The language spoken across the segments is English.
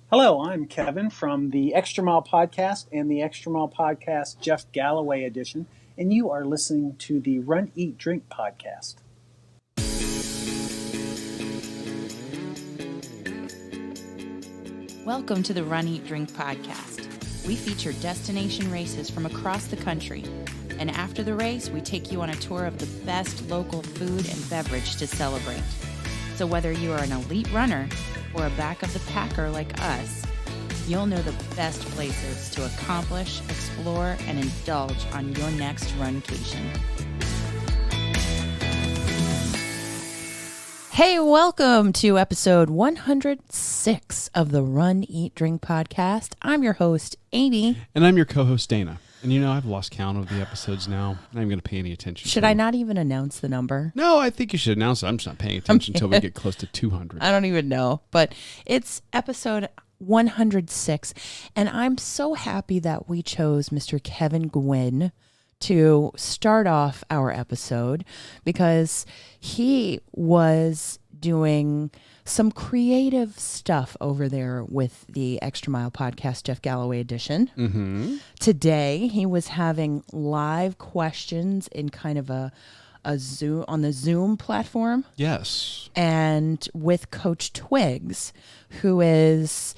Hello, I'm Kevin from the Extra Mile Podcast and the Extra Mile Podcast Jeff Galloway edition, and you are listening to the Run, Eat, Drink podcast. Welcome to the Run, Eat, Drink podcast. We feature destination races from across the country, and after the race, we take you on a tour of the best local food and beverage to celebrate. So whether you are an elite runner or a back of the packer like us, you'll know the best places to accomplish, explore, and indulge on your next runcation. Hey, welcome to episode 106 of the Run, Eat, Drink podcast. I'm your host, Amy. And I'm your co-host, Dana. And you know, I've lost count of the episodes now. I'm not even going to pay any attention. Should I not even announce the number? No, I think you should announce it. I'm just not paying attention until we get close to 200. I don't even know. But it's episode 106. And I'm so happy that we chose Mr. Kevin Gwynn to start off our episode because he was doing some creative stuff over there with the Extra Mile Podcast Jeff Galloway edition. Mm-hmm. Today, he was having live questions in kind of a Zoom on the Zoom platform. Yes. And with Coach Twiggs, who is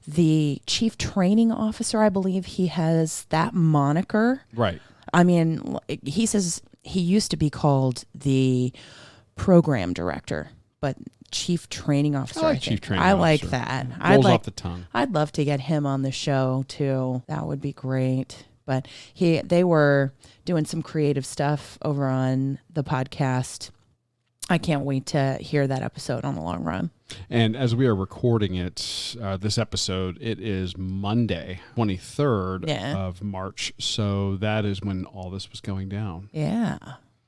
the chief training officer, I believe he has that moniker. Right. I mean, he says he used to be called the program director, but chief training officer. I like chief training officer. I like that. Rolls off the tongue. I'd love to get him on the show too. That would be great. But they were doing some creative stuff over on the podcast. I can't wait to hear that episode on the long run. And as we are recording it, this episode, it is Monday, 23rd of March. So that is when all this was going down. Yeah.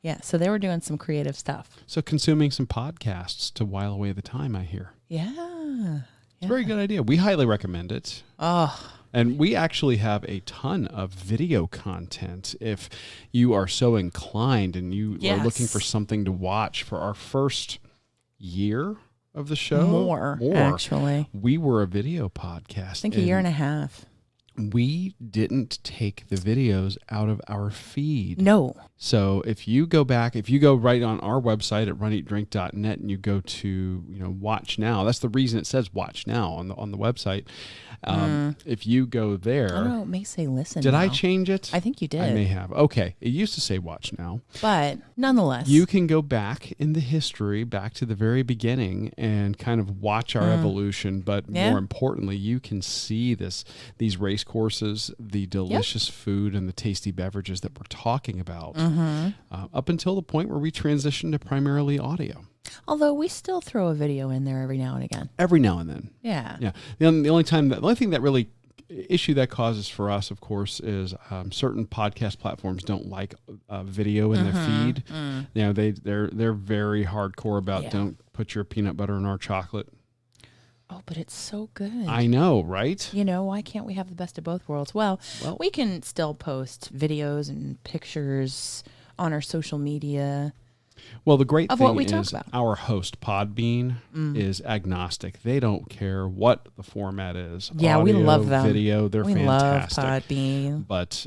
Yeah. So they were doing some creative stuff. So consuming some podcasts to while away the time, I hear. Yeah. It's a very good idea. We highly recommend it. Oh, and we actually have a ton of video content if you are so inclined and you are looking for something to watch for our first year of the show. More, actually. We were a video podcast. I think a year and a half. We didn't take the videos out of our feed. No. So if you go right on our website at runeatdrink.net and you go to, watch now, that's the reason it says watch now on the website. If you go there. I don't know, it may say listen Did now. I change it? I think you did. I may have. Okay. It used to say watch now. But nonetheless. You can go back in the history, back to the very beginning and kind of watch our evolution. But more importantly, you can see these race courses, the delicious food and the tasty beverages that we're talking about up until the point where we transitioned to primarily audio. Although we still throw a video in there every now and again. Every now and then. Yeah. Yeah. The only thing that really issue that causes for us, of course, is certain podcast platforms don't like video in their feed. They're very hardcore about don't put your peanut butter in our chocolate. Oh, but it's so good. I know, right? Why can't we have the best of both worlds? Well, we can still post videos and pictures on our social media. Well, the great thing is our host, Podbean, is agnostic. They don't care what the format is. Yeah, audio, we love them. Video, they're fantastic. We love Podbean. But,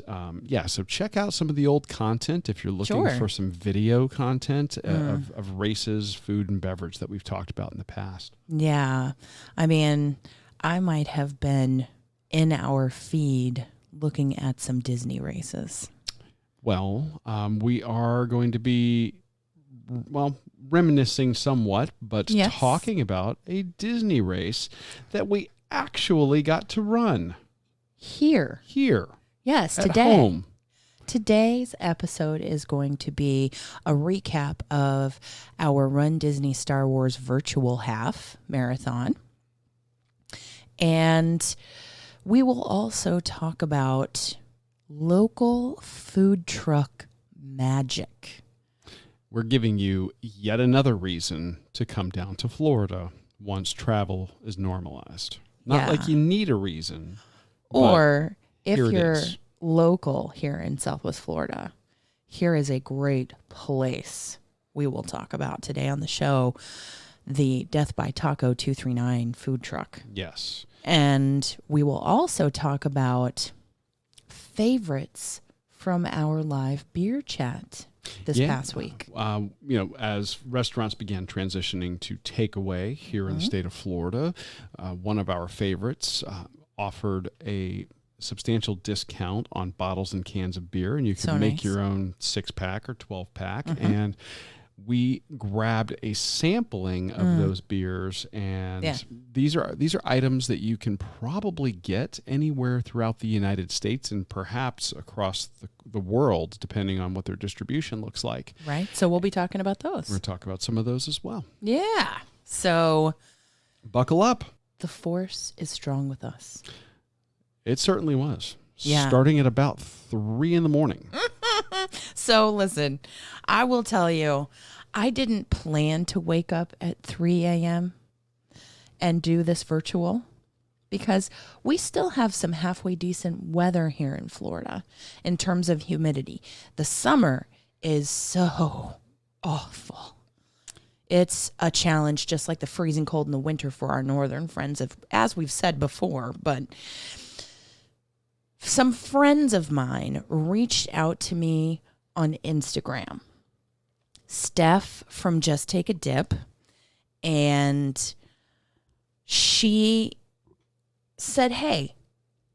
so check out some of the old content if you're looking for some video content of races, food, and beverage that we've talked about in the past. Yeah. I mean, I might have been in our feed looking at some Disney races. Well, we are going to be... reminiscing somewhat, but talking about a Disney race that we actually got to run. Here. Yes, today. Home. Today's episode is going to be a recap of our Run Disney Star Wars virtual half marathon. And we will also talk about local food truck magic. We're giving you yet another reason to come down to Florida once travel is normalized. Not like you need a reason. Or if you're local here in Southwest Florida, here is a great place we will talk about today on the show, the Death by Taco 239 food truck. Yes. And we will also talk about favorites from our live beer chat this past week. As restaurants began transitioning to takeaway here in the state of Florida, one of our favorites offered a substantial discount on bottles and cans of beer, and you could make your own 6-pack or 12-pack. And we grabbed a sampling of those beers, and these are items that you can probably get anywhere throughout the United States and perhaps across the world, depending on what their distribution looks like. Right. So we'll be talking about those. We're going to talk about some of those as well. Yeah. So buckle up. The force is strong with us. It certainly was. Yeah. Starting at about 3 a.m. So listen, I will tell you, I didn't plan to wake up at 3 a.m. and do this virtual because we still have some halfway decent weather here in Florida in terms of humidity. The summer is so awful. It's a challenge, just like the freezing cold in the winter for our northern friends, as we've said before. But some friends of mine reached out to me on Instagram. Steph from Just Take a Dip, and she said, hey,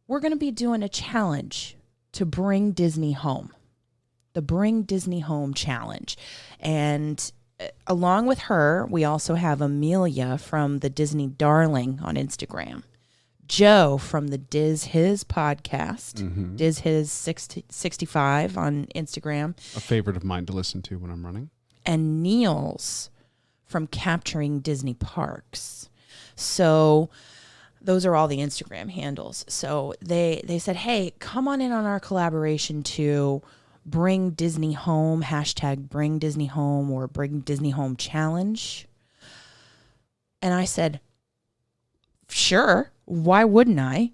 we're going to be doing a challenge to bring Disney home, the Bring Disney Home Challenge. And along with her, we also have Amelia from the Disney Darling on Instagram, Joe from the Diz His podcast, Diz His 65 on Instagram. A favorite of mine to listen to when I'm running. And Niels from Capturing Disney Parks. So those are all the Instagram handles. So they said, hey, come on in on our collaboration to Bring Disney Home, hashtag Bring Disney Home or Bring Disney Home Challenge. And I said, sure, why wouldn't I?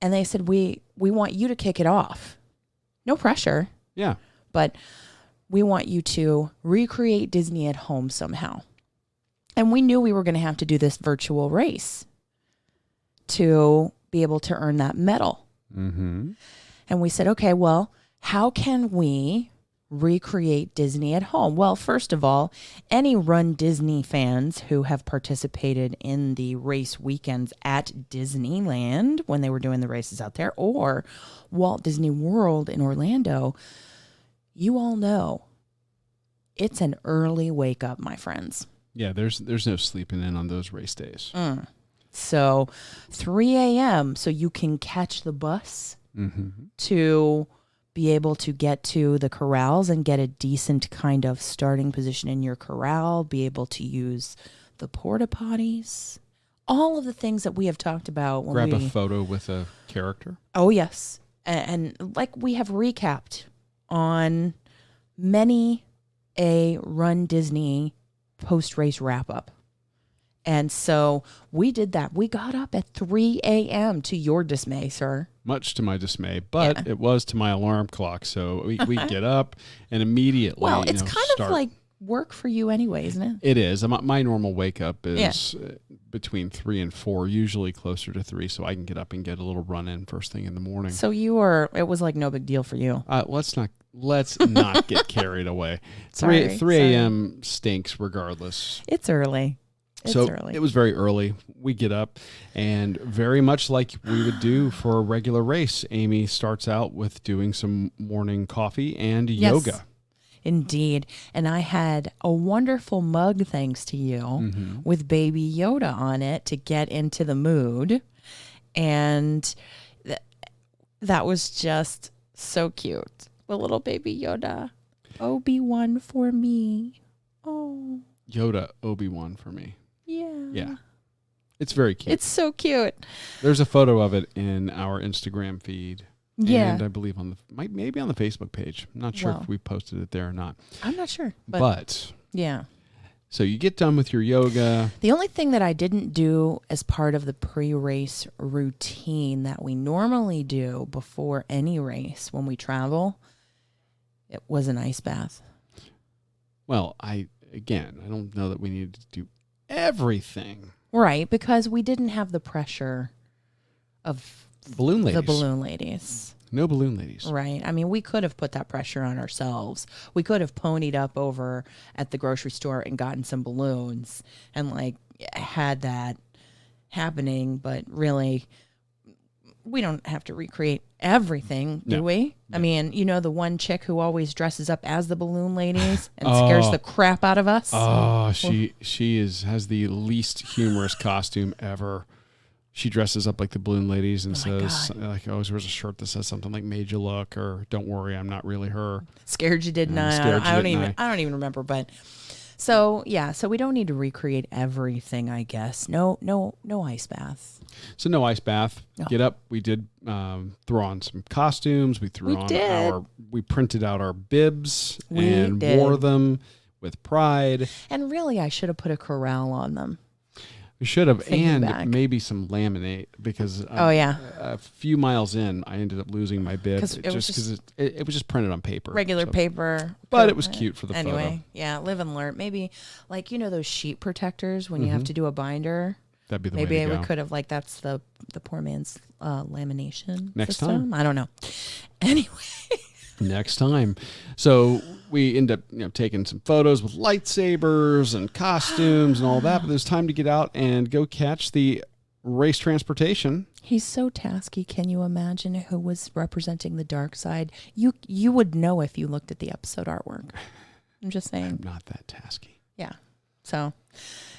And they said, we want you to kick it off. No pressure. Yeah. But we want you to recreate Disney at home somehow. And we knew we were going to have to do this virtual race to be able to earn that medal. And we said, okay, well, how can we recreate Disney at home? Well, first of all, any Run Disney fans who have participated in the race weekends at Disneyland when they were doing the races out there, or Walt Disney World in Orlando, you all know it's an early wake up, my friends. Yeah, there's no sleeping in on those race days. So 3 a.m. so you can catch the bus to be able to get to the corrals and get a decent kind of starting position in your corral, be able to use the porta potties, all of the things that we have talked about. Grab a photo with a character. Oh, yes. And like we have recapped on many a Run Disney post-race wrap-up. And so we did that. We got up at 3 a.m. to your dismay, sir. Much to my dismay, but it was to my alarm clock. So we get up and immediately. Well, it's kind of like work for you anyway, isn't it? It is. My normal wake up is between 3 and 4, usually closer to 3, so I can get up and get a little run in first thing in the morning. So it was like no big deal for you. Let's not get carried away. 3 a.m. stinks regardless. It's early. It was very early. We get up, and very much like we would do for a regular race, Amy starts out with doing some morning coffee and yoga. Indeed. And I had a wonderful mug, thanks to you, with Baby Yoda on it to get into the mood. And that was just so cute. The little Baby Yoda. Obi-Wan for me. Oh. Yoda, Obi-Wan for me. Yeah. It's very cute. It's so cute. There's a photo of it in our Instagram feed. Yeah. And I believe maybe on the Facebook page. I'm not sure if we posted it there or not. I'm not sure. But yeah. So you get done with your yoga. The only thing that I didn't do as part of the pre-race routine that we normally do before any race when we travel, it was an ice bath. Well, I don't know that we needed to do everything. Right, because we didn't have the pressure of balloon ladies. the balloon ladies. No balloon ladies. Right. I mean, we could have put that pressure on ourselves. We could have ponied up over at the grocery store and gotten some balloons and like had that happening, but really we don't have to recreate everything, do we? No. I mean, you know, the one chick who always dresses up as the balloon ladies and scares the crap out of us. Oh, she has the least humorous costume ever. She dresses up like the balloon ladies and says, like, oh, there's a shirt that says something like "Made you look" or "Don't worry, I'm not really her." Scared you didn't I? I don't even remember, but so yeah, so we don't need to recreate everything, I guess. No ice bath. So no ice bath. No. Get up. We did throw on some costumes. We printed out our bibs and wore them with pride. And really, I should have put a corral on them. We should have, and maybe some laminate because a few miles in, I ended up losing my bib because it was just printed on paper, regular paper. But it was cute for the anyway. Photo. Yeah, live and learn. Maybe like those sheet protectors when you have to do a binder. That'd be the way to go. Maybe we could have that's the poor man's lamination next system. time. I don't know. Anyway. Next time. So we end up taking some photos with lightsabers and costumes and all that, but there's time to get out and go catch the race transportation. He's so tasky. Can you imagine who was representing the dark side? You would know if you looked at the episode artwork. I'm just saying. I'm not that tasky. Yeah. So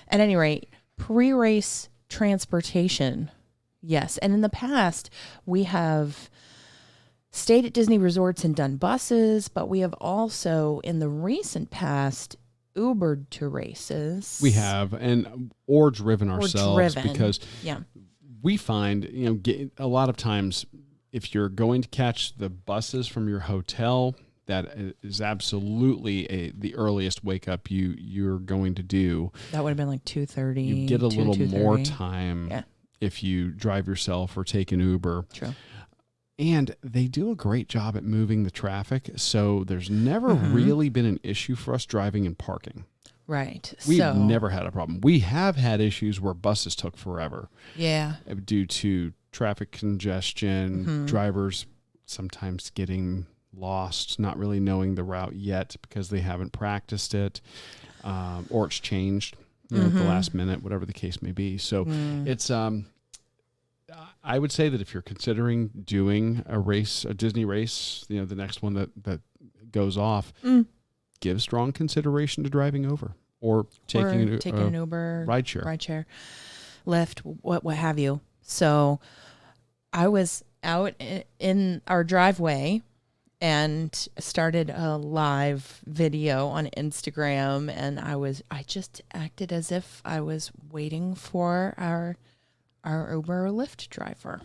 at any rate, pre-race transportation. Yes. And in the past, we have stayed at Disney resorts and done buses, but we have also, in the recent past, Ubered to races. We have, or driven ourselves because we find, a lot of times if you're going to catch the buses from your hotel, that is absolutely the earliest wake up you're going to do. That would have been like 2:30. You get a little more time if you drive yourself or take an Uber. True. And they do a great job at moving the traffic, so there's never really been an issue for us driving and parking. Right. We've never had a problem. We have had issues where buses took forever. Yeah. Due to traffic congestion, drivers sometimes getting lost, not really knowing the route yet because they haven't practiced it, or it's changed at the last minute, whatever the case may be. So it's... I would say that if you're considering doing a Disney race, the next one that goes off, give strong consideration to driving over or taking an Uber, rideshare, Lyft, what have you. So I was out in our driveway and started a live video on Instagram, and I just acted as if I was waiting for our Uber or Lyft driver.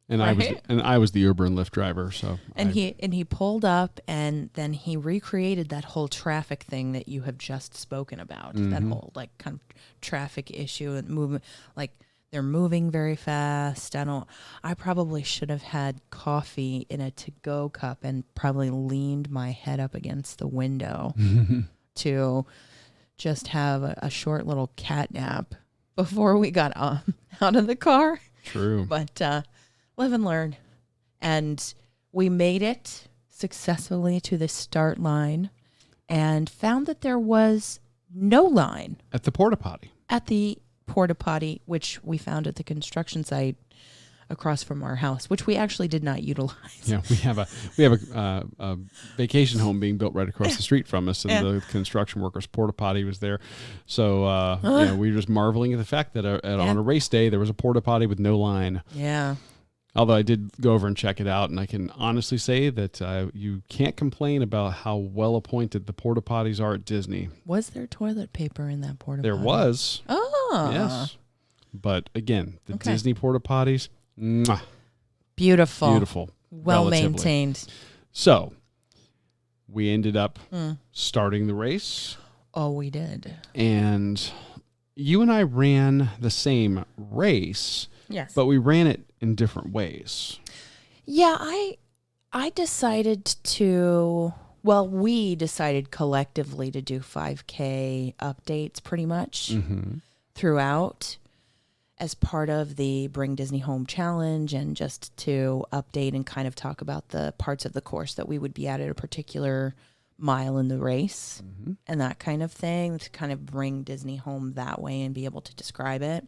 And right? I was the Uber and Lyft driver, so he pulled up, and then he recreated that whole traffic thing that you have just spoken about. That whole like kind of traffic issue and movement, like they're moving very fast. I probably should have had coffee in a to-go cup and probably leaned my head up against the window to just have a short little cat nap before we got out of the car. True. But live and learn. And we made it successfully to the start line and found that there was no line. At the porta potty. At the porta potty, which we found at the construction site across from our house, which we actually did not utilize. Yeah, we have a vacation home being built right across the street from us, and the construction workers' porta potty was there. So we were just marveling at the fact that on a race day there was a porta potty with no line. Yeah. Although I did go over and check it out, and I can honestly say that you can't complain about how well appointed the porta potties are at Disney. Was there toilet paper in that porta potty? There was. Oh. Yes. But again, the Disney porta potties. Mwah. Beautiful. Well maintained. So we ended up starting the race. Oh, we did. And you and I ran the same race. Yes. But we ran it in different ways. Yeah, I decided to, we decided collectively to do 5K updates pretty much throughout. as part of the Bring Disney Home Challenge, and just to update and kind of talk about the parts of the course that we would be at a particular mile in the race and that kind of thing, to kind of bring Disney home that way and be able to describe it.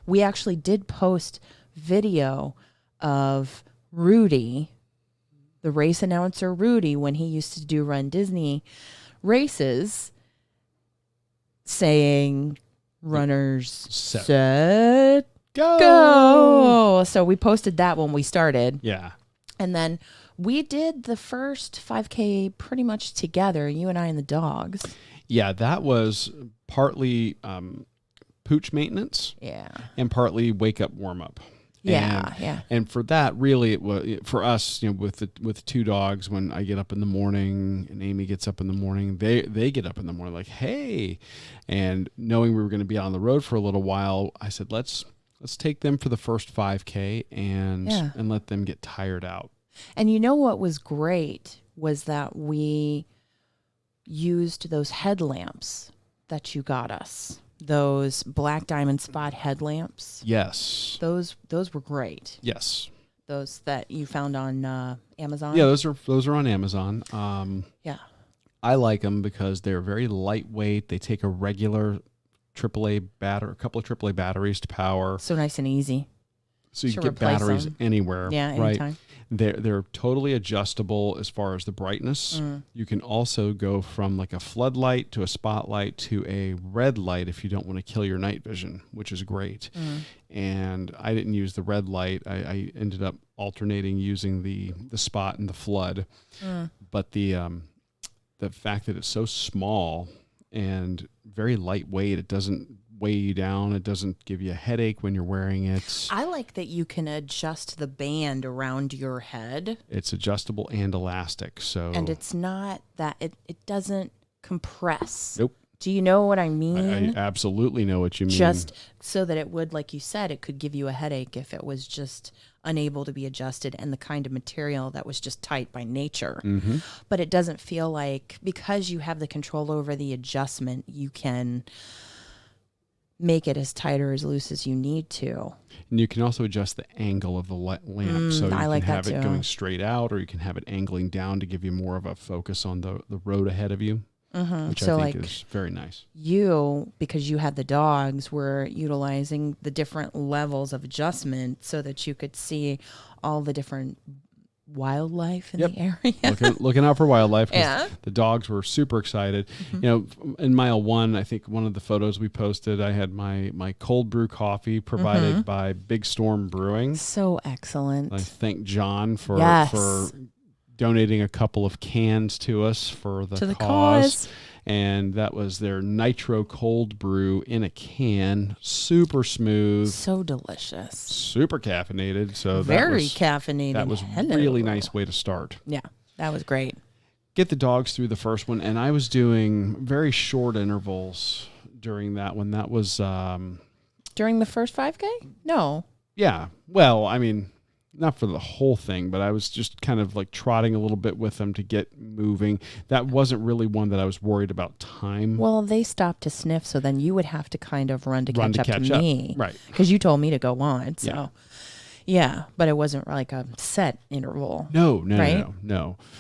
We actually did post video of Rudy, the race announcer Rudy, when he used to do Run Disney races, saying, "Runners set go." So we posted that when we started. Yeah. And then we did the first 5K pretty much together, you and I and the dogs. Yeah, that was partly pooch maintenance. Yeah. And partly wake up warm up. Yeah, And for that, really, it was for us. With the two dogs. When I get up in the morning and Amy gets up in the morning, they get up in the morning like, hey, and knowing we were going to be on the road for a little while, I said let's take them for the first 5K and let them get tired out. And you know what was great was that we used those headlamps that you got us. Those black diamond spot headlamps. Yes. Those were great. Yes. Those that you found on Amazon. Yeah, those are on Amazon. Yeah. I like them because they're very lightweight. They take a regular AAA battery, a couple of AAA batteries to power. So nice and easy. So you can get batteries anywhere. Yeah, anytime. Right? They're totally adjustable as far as the brightness. You can also go from like a floodlight to a spotlight to a red light if you don't want to kill your night vision, which is great. And I didn't use the red light. I ended up alternating using the spot and the flood. But the fact that it's so small and very lightweight, it doesn't weigh you down. It doesn't give you a headache when you're wearing it. I like that you can adjust the band around your head. It's adjustable and elastic. And it's not that it doesn't compress. Nope. Do you know what I mean? I absolutely know what you mean. Just so that it would, like you said, it could give you a headache if it was just unable to be adjusted and the kind of material that was just tight by nature. But it doesn't feel like, because you have the control over the adjustment, you can make it as tight or as loose as you need to. And you can also adjust the angle of the lamp. So you can have it going straight out, or you can have it angling down to give you more of a focus on the road ahead of you, which I think is very nice. You, because you had the dogs, were utilizing the different levels of adjustment so that you could see all the different wildlife in the area. looking out for wildlife. The dogs were super excited. In mile 1, I think one of the photos we posted, I had my cold brew coffee provided by Big Storm Brewing. So excellent. I thank John for donating a couple of cans to us for the cause. And that was their nitro cold brew in a can, super smooth, so delicious, super caffeinated. So very caffeinated. That was a really nice way to start. Yeah, that was great. Get the dogs through the first one, and I was doing very short intervals during that one. That was during the first 5K? No. Yeah. Well, I mean, not for the whole thing, but I was just kind of like trotting a little bit with them to get moving. That wasn't really one that I was worried about time. Well, they stopped to sniff, so then you would have to kind of run to catch up to me. Right. Because you told me to go on. So, yeah, but it wasn't like a set interval. No.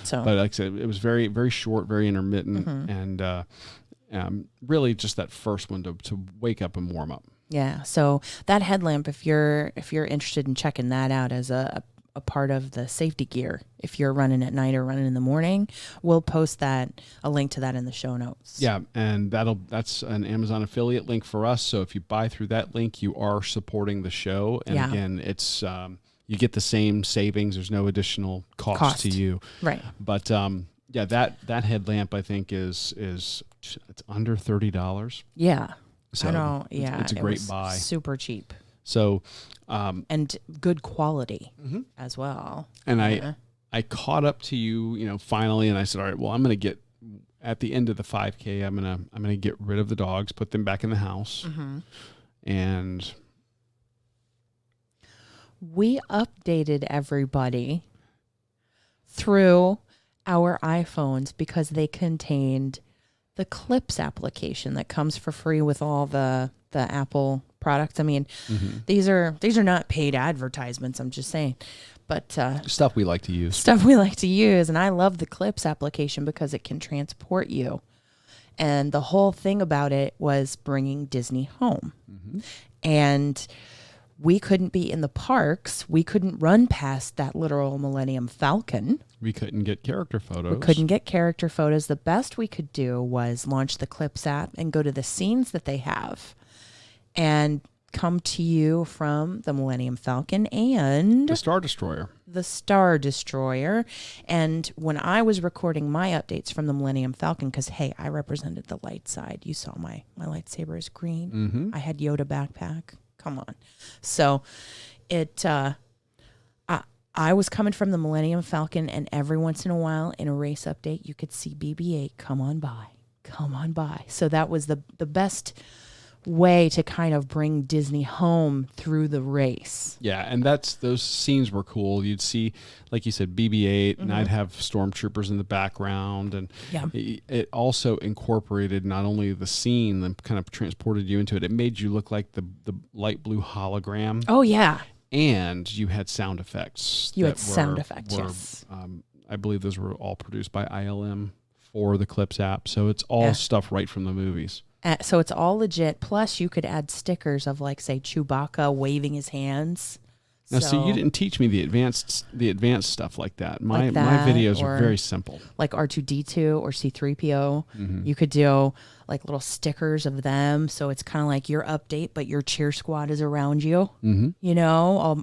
So, but like I said, it was very, very short, very intermittent, and really just that first one to wake up and warm up. Yeah, so that headlamp, if you're interested in checking that out as a part of the safety gear, if you're running at night or running in the morning, we'll post a link to that in the show notes. Yeah, and that's an Amazon affiliate link for us. So if you buy through that link, you are supporting the show. And again, it's you get the same savings. There's no additional cost to you. Right. But that headlamp I think is it's under $30. Yeah. So I know, it's a great buy. Super cheap. So, and good quality as well. And I caught up to you, finally, and I said, all right, well, I'm going to get at the end of the 5K. I'm going to get rid of the dogs, put them back in the house, and we updated everybody through our iPhones because they contained the Clips application that comes for free with all the Apple products. I mean, these are not paid advertisements. I'm just saying, but stuff we like to use. Stuff we like to use, and I love the Clips application because it can transport you. And the whole thing about it was bringing Disney home, and we couldn't be in the parks. We couldn't run past that literal Millennium Falcon. We couldn't get character photos. The best we could do was launch the Clips app and go to the scenes that they have and come to you from the Millennium Falcon and the Star Destroyer. And when I was recording my updates from the Millennium Falcon, because, hey, I represented the light side. You saw my lightsaber is green. I had Yoda backpack. Come on. So I was coming from the Millennium Falcon, and every once in a while in a race update, you could see BB-8 come on by. So that was the best way to kind of bring Disney home through the race. Yeah, and those scenes were cool. You'd see, like you said, BB-8, and I'd have stormtroopers in the background, and it also incorporated not only the scene and kind of transported you into it, it made you look like the light blue hologram. Oh, yeah. And you had sound effects. Yes. I believe those were all produced by ILM for the Clips app, so it's all stuff right from the movies. So it's all legit. Plus, you could add stickers of, like, say, Chewbacca waving his hands. Now, see, you didn't teach me the advanced stuff like that. My videos are very simple. Like R2-D2 or C-3PO. You could do, like, little stickers of them. So it's kind of like your update, but your cheer squad is around you. You know?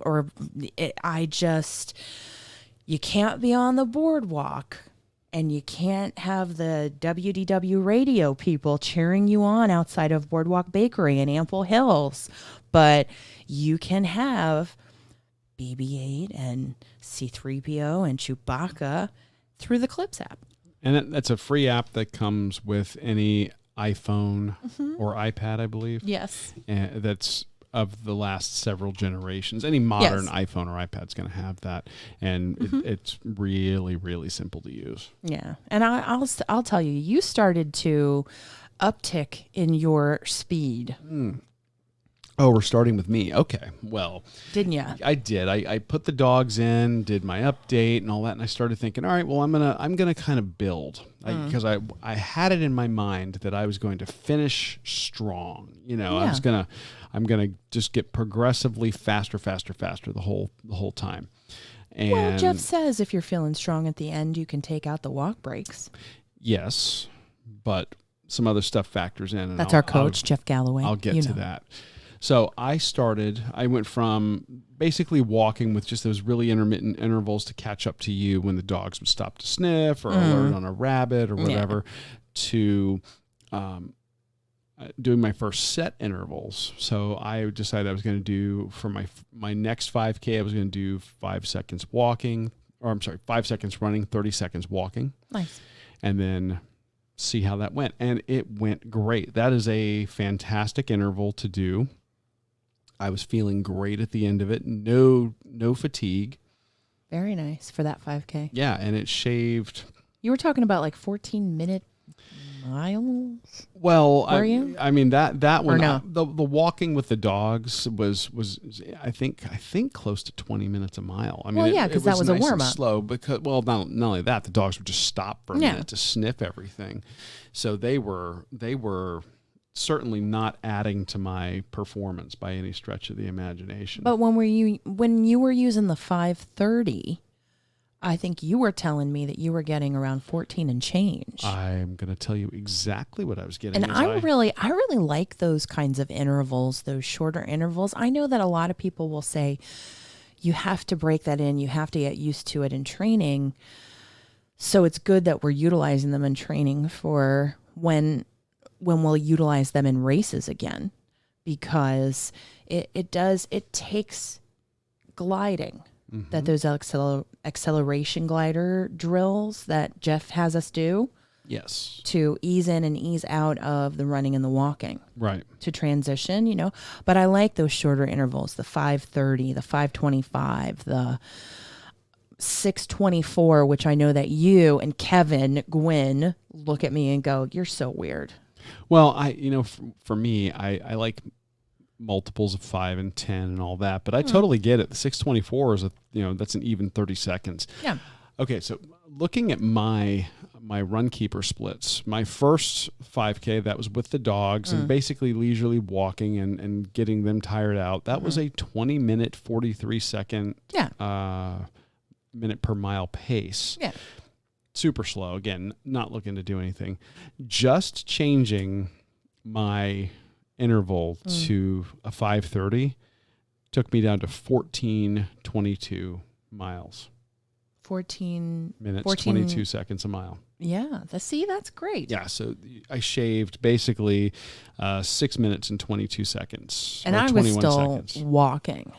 You can't be on the boardwalk. And you can't have the WDW radio people cheering you on outside of Boardwalk Bakery in Ample Hills. But you can have BB-8 and C-3PO and Chewbacca through the Clips app. And that's a free app that comes with any iPhone or iPad, I believe. Yes. And that's of the last several generations. Any modern iPhone or iPad is going to have that, and it's really, really simple to use. Yeah, and I'll tell you, you started to uptick in your speed. Oh, we're starting with me. Okay, well, didn't you? I did. I put the dogs in, did my update and all that, and I started thinking, all right, well, I'm gonna kind of build, because I had it in my mind that I was going to finish strong. You know, I'm gonna just get progressively faster the whole time. And well, Jeff says if you're feeling strong at the end, you can take out the walk breaks. Yes, but some other stuff factors in. And That's our coach, Jeff Galloway. I'll get to that. So I went from basically walking with just those really intermittent intervals to catch up to you when the dogs would stop to sniff or alert on a rabbit or whatever, to doing my first set intervals. So I decided I was going to do, for my next 5K, I was going to do 5 seconds walking, 5 seconds running, 30 seconds walking. Nice. And then see how that went. And it went great. That is a fantastic interval to do. I was feeling great at the end of it. No fatigue. Very nice for that 5K. Yeah, and it shaved. You were talking about like 14-minute miles. Well, were you? I mean that one. No? The walking with the dogs was I think close to 20 minutes a mile. I mean, well, yeah, because that was nice a warm up. Slow, because not only that, the dogs would just stop for a minute to sniff everything. So they were certainly not adding to my performance by any stretch of the imagination. But when you were using the 5:30, I think you were telling me that you were getting around 14 and change. I'm going to tell you exactly what I was getting. And I really like those kinds of intervals, those shorter intervals. I know that a lot of people will say you have to break that in, you have to get used to it in training. So it's good that we're utilizing them in training for when we'll utilize them in races again, because it takes gliding, that those acceleration glider drills that Jeff has us do. Yes. To ease in and ease out of the running and the walking. Right. To transition, But I like those shorter intervals, the 5:30, the 5:25, the 6:24, which I know that you and Gwen look at me and go, "You're so weird." Well, for me, I like multiples of 5 and 10 and all that, but I totally get it. The 624 is that's an even 30 seconds. Yeah. Okay, so looking at my Runkeeper splits, my first 5K, that was with the dogs and basically leisurely walking and getting them tired out. That was a 20-minute, 43-second minute per mile pace. Yeah. Super slow. Again, not looking to do anything. Just changing my interval to a 5:30 took me down to 14:22 miles. 14 minutes, 22 seconds a mile. Yeah, that's great. Yeah, so I shaved basically 6 minutes and 22 seconds. And I was still walking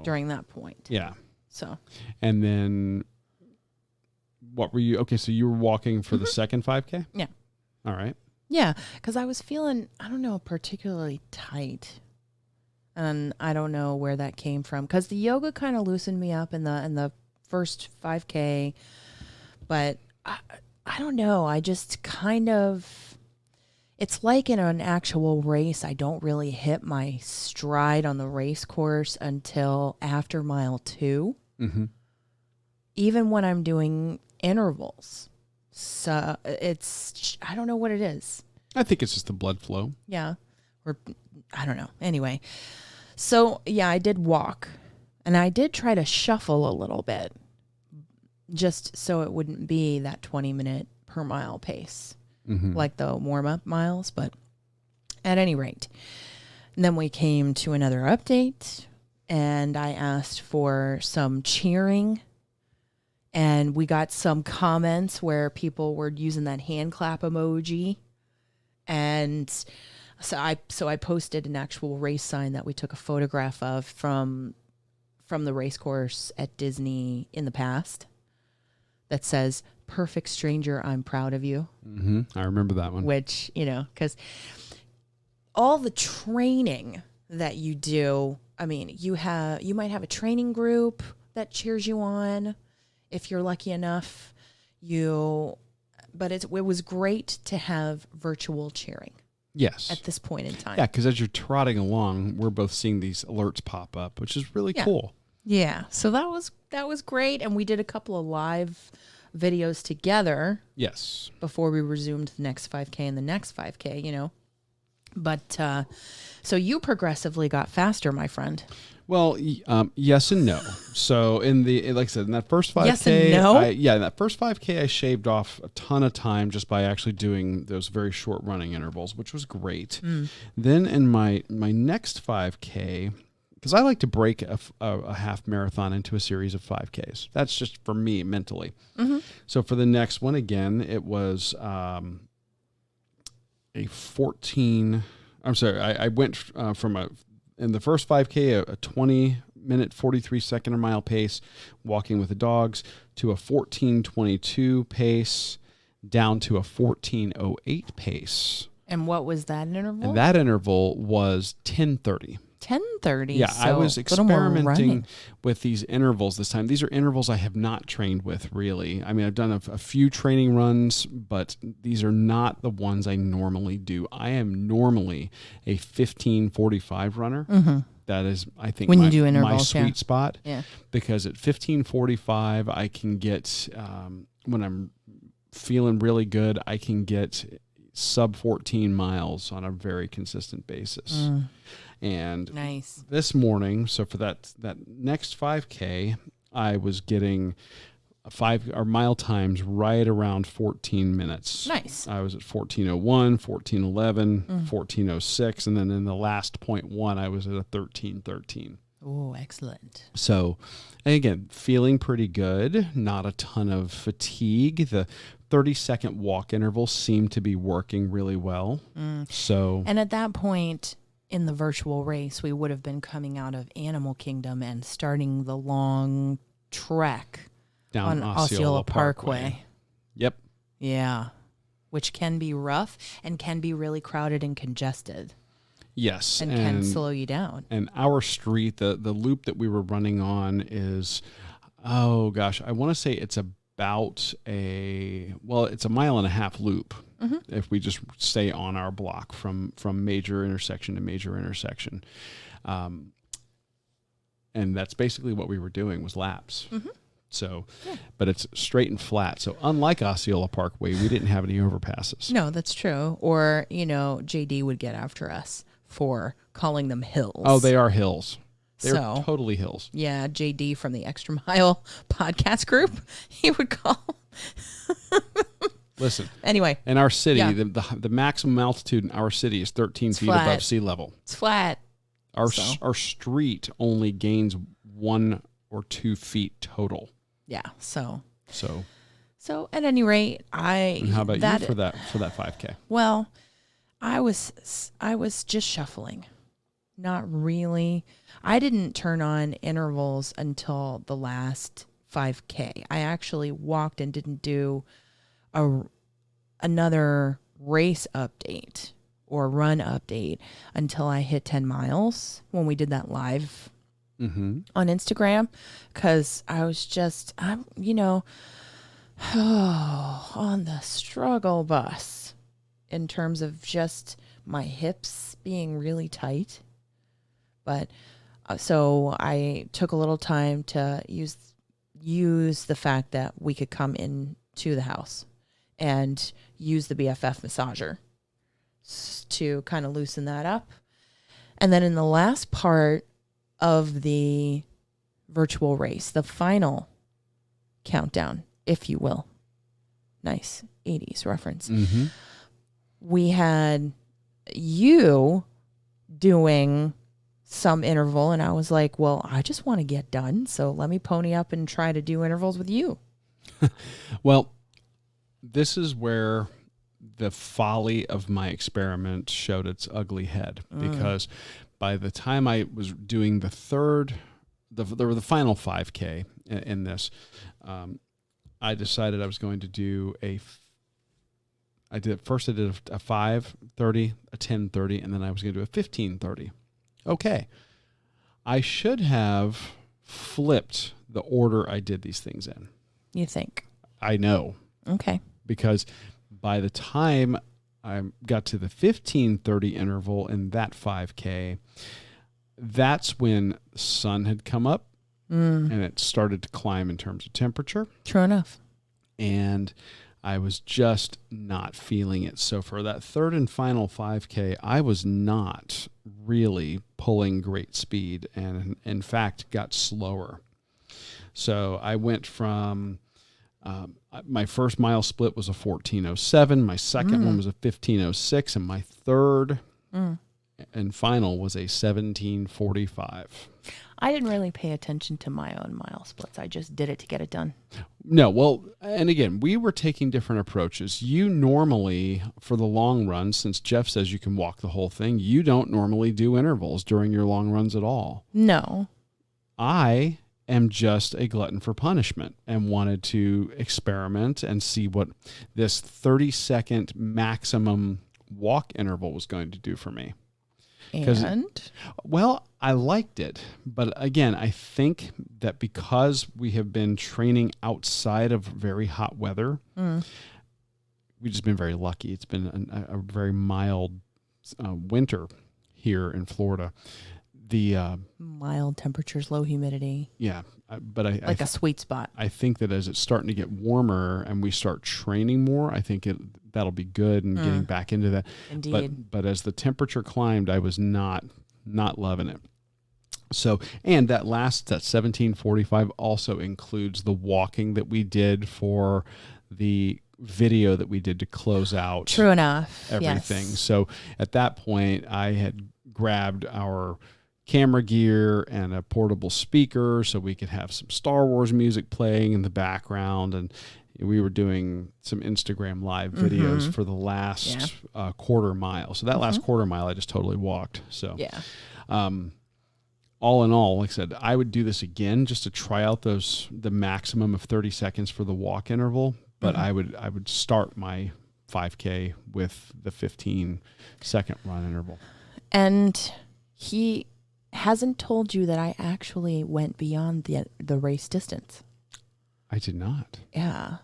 during that point. Yeah. So. And then what were you? Okay, so you were walking for the second 5K? Yeah. All right. Yeah, because I was feeling, I don't know, particularly tight. And I don't know where that came from. Because the yoga kind of loosened me up in the first 5K. But I don't know. I just kind of, it's like in an actual race, I don't really hit my stride on the race course until after mile 2. Mm-hmm. Even when I'm doing intervals. So I don't know what it is. I think it's just the blood flow. Yeah. Or I don't know. Anyway. So yeah, I did walk and I did try to shuffle a little bit just so it wouldn't be that 20-minute per mile pace like the warm-up miles. But at any rate, and then we came to another update and I asked for some cheering. And we got some comments where people were using that hand clap emoji. And so I posted an actual race sign that we took a photograph of from the race course at Disney in the past that says, "Perfect stranger, I'm proud of you." Mm-hmm. I remember that one. Which, because all the training that you do, I mean, you might have a training group that cheers you on. If you're lucky enough, but it was great to have virtual cheering. Yes. At this point in time. Yeah, because as you're trotting along, we're both seeing these alerts pop up, which is really cool. Yeah. So that was great, and we did a couple of live videos together. Yes. Before we resumed the next 5K and the next 5K, But so you progressively got faster, my friend. Well, yes and no. So like I said, in that first 5K, yes and no? in that first 5K, I shaved off a ton of time just by actually doing those very short running intervals, which was great. Then in my next 5K, because I like to break a half marathon into a series of 5Ks. That's just for me mentally. Mm-hmm. So for the next one, again, it was a 14. I'm sorry, I went from in the first 5K, a 20-minute, 43-second a mile pace, walking with the dogs, to a 14:22 pace, down to a 14:08 pace. And what was that interval? And that interval was 10:30. 10:30. Yeah, so I was experimenting with these intervals this time. These are intervals I have not trained with, really. I mean, I've done a few training runs, but these are not the ones I normally do. I am normally a 15:45 runner. Mm-hmm. That is, I think, when you do intervals, my sweet spot. Yeah. Because at 15:45, I can get, when I'm feeling really good, I can get sub 14 miles on a very consistent basis. And nice. This morning, so for that next 5K, I was getting mile times right around 14 minutes. Nice. I was at 14:01, 14:11, 14:06, and then in the last 0.1, I was at a 13:13. Oh, excellent. So, again, feeling pretty good. Not a ton of fatigue. The 30-second walk intervals seem to be working really well. And at that point in the virtual race, we would have been coming out of Animal Kingdom and starting the long trek down on Osceola Parkway. Yep. Yeah. Which can be rough and can be really crowded and congested. Yes. And can slow you down. And our street, the loop that we were running on is, I want to say it's about it's a 1.5 mile loop. if we just stay on our block from major intersection to major intersection. And that's basically what we were doing was laps. So, but it's straight and flat. So unlike Osceola Parkway, we didn't have any overpasses. No, that's true. Or, JD would get after us for calling them hills. Oh, they are hills. They're totally hills. Yeah, JD from the Extra Mile podcast group, he would call. Listen. Anyway. In our city, the maximum altitude in our city is 13 feet flat. above sea level. It's flat. Our street only gains 1 or 2 feet total. Yeah. So at any rate, And how about you for that 5K? Well, I was just shuffling. Not really. I didn't turn on intervals until the last 5K. I actually walked and didn't do another race update or run update until I hit 10 miles when we did that live on Instagram, because I was just, on the struggle bus in terms of just my hips being really tight. But so I took a little time to use the fact that we could come into the house and use the BFF massager to kind of loosen that up. And then in the last part of the virtual race, the final countdown, if you will, nice 80s reference, we had you doing some interval, and I was like, well, I just want to get done, so let me pony up and try to do intervals with you. Well, this is where the folly of my experiment showed its ugly head, because by the time I was doing the final 5K in this, I decided I was going to do a 5:30, a 10:30, and then I was going to do a 15:30. Okay. I should have flipped the order I did these things in. You think? I know. Okay. Because by the time I got to the 15:30 interval in that 5K, that's when the sun had come up and it started to climb in terms of temperature. True enough. And I was just not feeling it. So for that third and final 5K, I was not really pulling great speed, and in fact got slower. So I went from my first mile split was a 14:07, my second one was a 15:06, and my third and final was a 17:45. I didn't really pay attention to my own mile splits. I just did it to get it done. No, well, and again, we were taking different approaches. You normally, for the long run, since Jeff says you can walk the whole thing, you don't normally do intervals during your long runs at all. No. I am just a glutton for punishment and wanted to experiment and see what this 30-second maximum walk interval was going to do for me. And? Well, I liked it. But again, I think that because we have been training outside of very hot weather, we've just been very lucky. It's been a very mild winter here in Florida. The mild temperatures, low humidity. Yeah. But a sweet spot. I think that as it's starting to get warmer and we start training more, I think that'll be good and getting back into that. Indeed. But as the temperature climbed, I was not loving it. So, and that 17:45 also includes the walking that we did for the video that we did to close out. True enough. Everything. Yes. So at that point, I had grabbed our camera gear and a portable speaker so we could have some Star Wars music playing in the background, and we were doing some Instagram live videos for the last quarter mile. So that last quarter mile I just totally walked. So all in all, like I said, I would do this again just to try out the maximum of 30 seconds for the walk interval, but I would start my 5K with the 15-second run interval. And he hasn't told you that I actually went beyond the race distance. I did not. Yeah.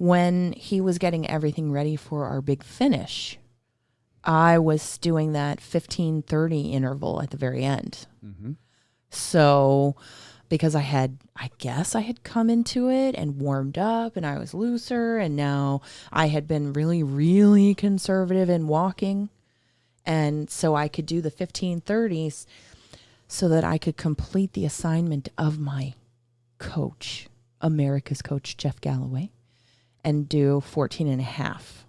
when he was getting everything ready for our big finish, I was doing that 15-30 interval at the very end. Mm-hmm. So because I guess I had come into it and warmed up and I was looser, and now I had been really, really conservative in walking. And so I could do the 15-30s so that I could complete the assignment of my coach, America's coach, Jeff Galloway, and do 14 and a half.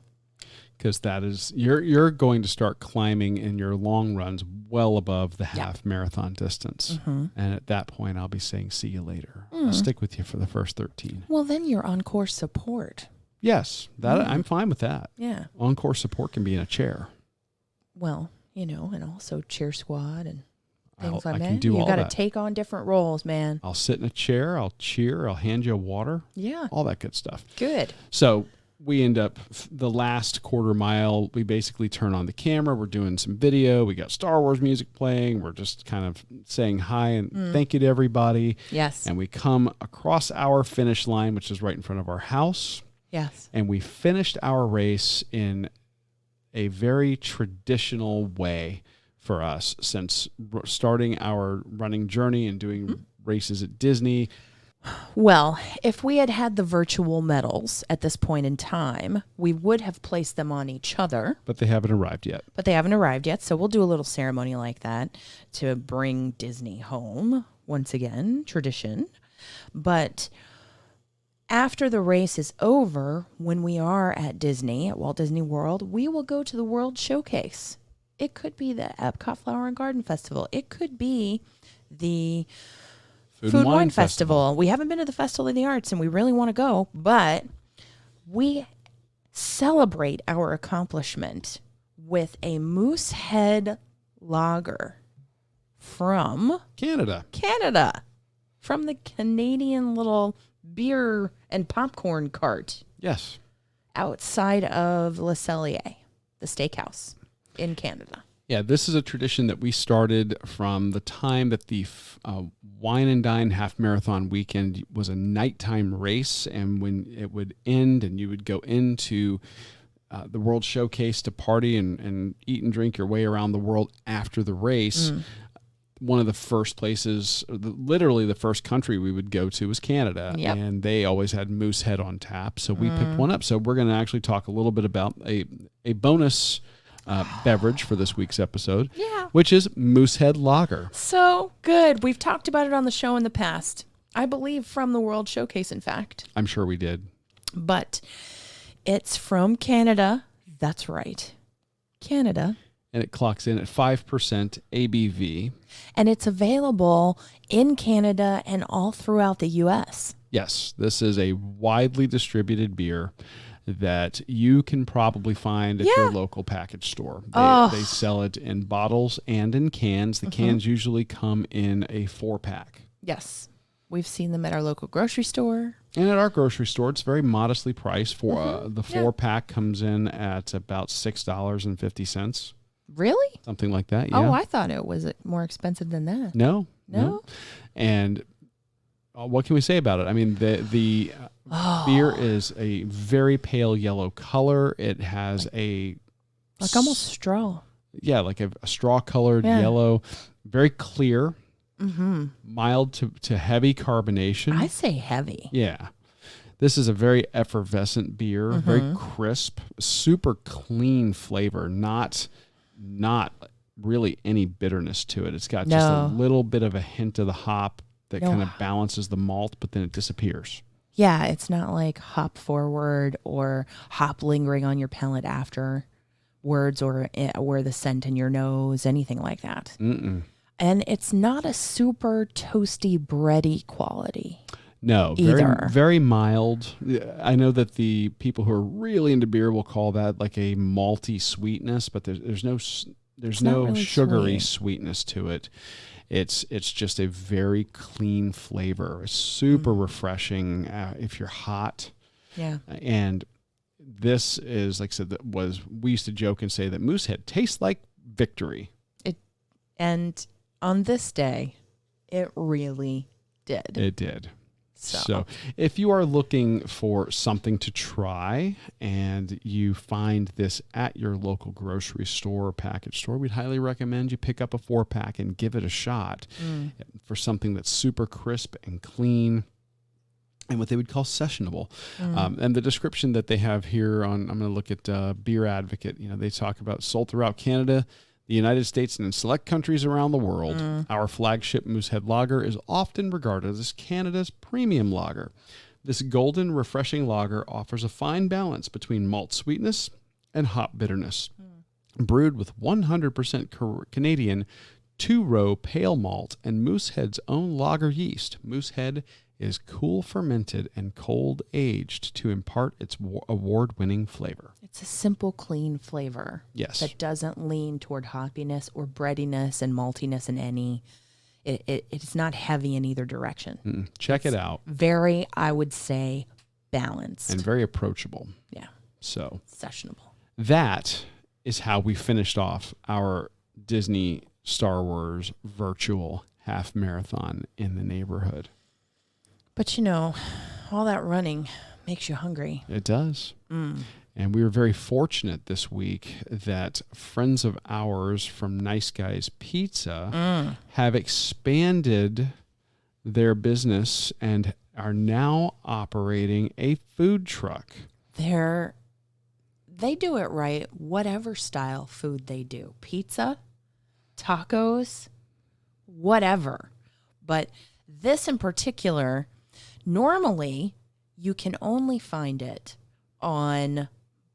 Because that is, you're going to start climbing in your long runs well above the half marathon distance. Mm-hmm. And at that point, I'll be saying, see you later. I'll stick with you for the first 13. Well, then you're on-course support. Yes, I'm fine with that. Yeah. On-course support can be in a chair. Well, and also cheer squad and things like I that. can do You all got to that. take on different roles, man. I'll sit in a chair. I'll cheer. I'll hand you a water. Yeah. All that good stuff. Good. So we end up the last quarter mile. We basically turn on the camera. We're doing some video. We got Star Wars music playing. We're just kind of saying hi and thank you to everybody. Yes. And we come across our finish line, which is right in front of our house. Yes. And we finished our race in a very traditional way for us, since starting our running journey and doing races at Disney. Well, if we had had the virtual medals at this point in time, we would have placed them on each other. But they haven't arrived yet. So we'll do a little ceremony like that to bring Disney home. Once again, tradition. But after the race is over, when we are at Disney, at Walt Disney World, we will go to the World Showcase. It could be the Epcot Flower and Garden Festival. It could be the Food and Wine Festival. We haven't been to the Festival of the Arts, and we really want to go, but we celebrate our accomplishment with a Moosehead Lager from Canada. From the Canadian little beer and popcorn cart. Yes. Outside of Le Cellier, the steakhouse in Canada. Yeah, this is a tradition that we started from the time that the Wine and Dine half marathon weekend was a nighttime race, and when it would end and you would go into the World Showcase to party and eat and drink your way around the world after the race. One of the first places, literally the first country we would go to was Canada. Yep. And they always had Moosehead on tap. So we picked one up. So we're going to actually talk a little bit about a bonus beverage for this week's episode, which is Moosehead Lager. So good. We've talked about it on the show in the past. I believe from the World Showcase, in fact. I'm sure we did. But it's from Canada. That's right. Canada. And it clocks in at 5% ABV. And it's available in Canada and all throughout the U.S. Yes, this is a widely distributed beer that you can probably find at your local package store. They sell it in bottles and in cans. The cans usually come in a 4-pack. Yes. We've seen them at our local grocery store. And at our grocery store, it's very modestly priced. For the 4-pack comes in at about $6.50. Really? Something like that, yeah. Oh, I thought it was more expensive than that. No. No? And what can we say about it? I mean, the beer is a very pale yellow color. It has like almost straw. Yeah, like a straw-colored yellow. Very clear. Mild to heavy carbonation. I say heavy. Yeah. This is a very effervescent beer, very crisp, super clean flavor, not really any bitterness to it. It's got just a little bit of a hint of the hop that kind of balances the malt, but then it disappears. Yeah, it's not like hop forward or hop lingering on your palate afterwards or the scent in your nose, anything like that. And it's not a super toasty, bready quality. No, very mild. I know that the people who are really into beer will call that like a malty sweetness, but there's no really sugary sweetness to it. It's just a very clean flavor. It's super refreshing if you're hot. Yeah. And this is, like I said, we used to joke and say that Moosehead tastes like victory. And on this day, it really did. It did. So if you are looking for something to try and you find this at your local grocery store or package store, we'd highly recommend you pick up a 4-pack and give it a shot for something that's super crisp and clean and what they would call sessionable. And the description that they have here on, I'm going to look at Beer Advocate, they talk about sold throughout Canada, the United States, and in select countries around the world. Our flagship Moosehead Lager is often regarded as Canada's premium lager. This golden, refreshing lager offers a fine balance between malt sweetness and hop bitterness. Brewed with 100% Canadian 2-row pale malt and Moosehead's own lager yeast, Moosehead is cool fermented and cold aged to impart its award-winning flavor. It's a simple, clean flavor. Yes. That doesn't lean toward hoppiness or breadiness and maltiness in any. It's not heavy in either direction. Check it out. Very, I would say, balanced. And very approachable. Yeah. So. Sessionable. That is how we finished off our Disney Star Wars virtual half marathon in the neighborhood. But all that running makes you hungry. It does. And we were very fortunate this week that friends of ours from Nice Guys Pizza have expanded their business and are now operating a food truck. They do it right, whatever style food they do. Pizza, tacos, whatever. But this in particular, normally you can only find it on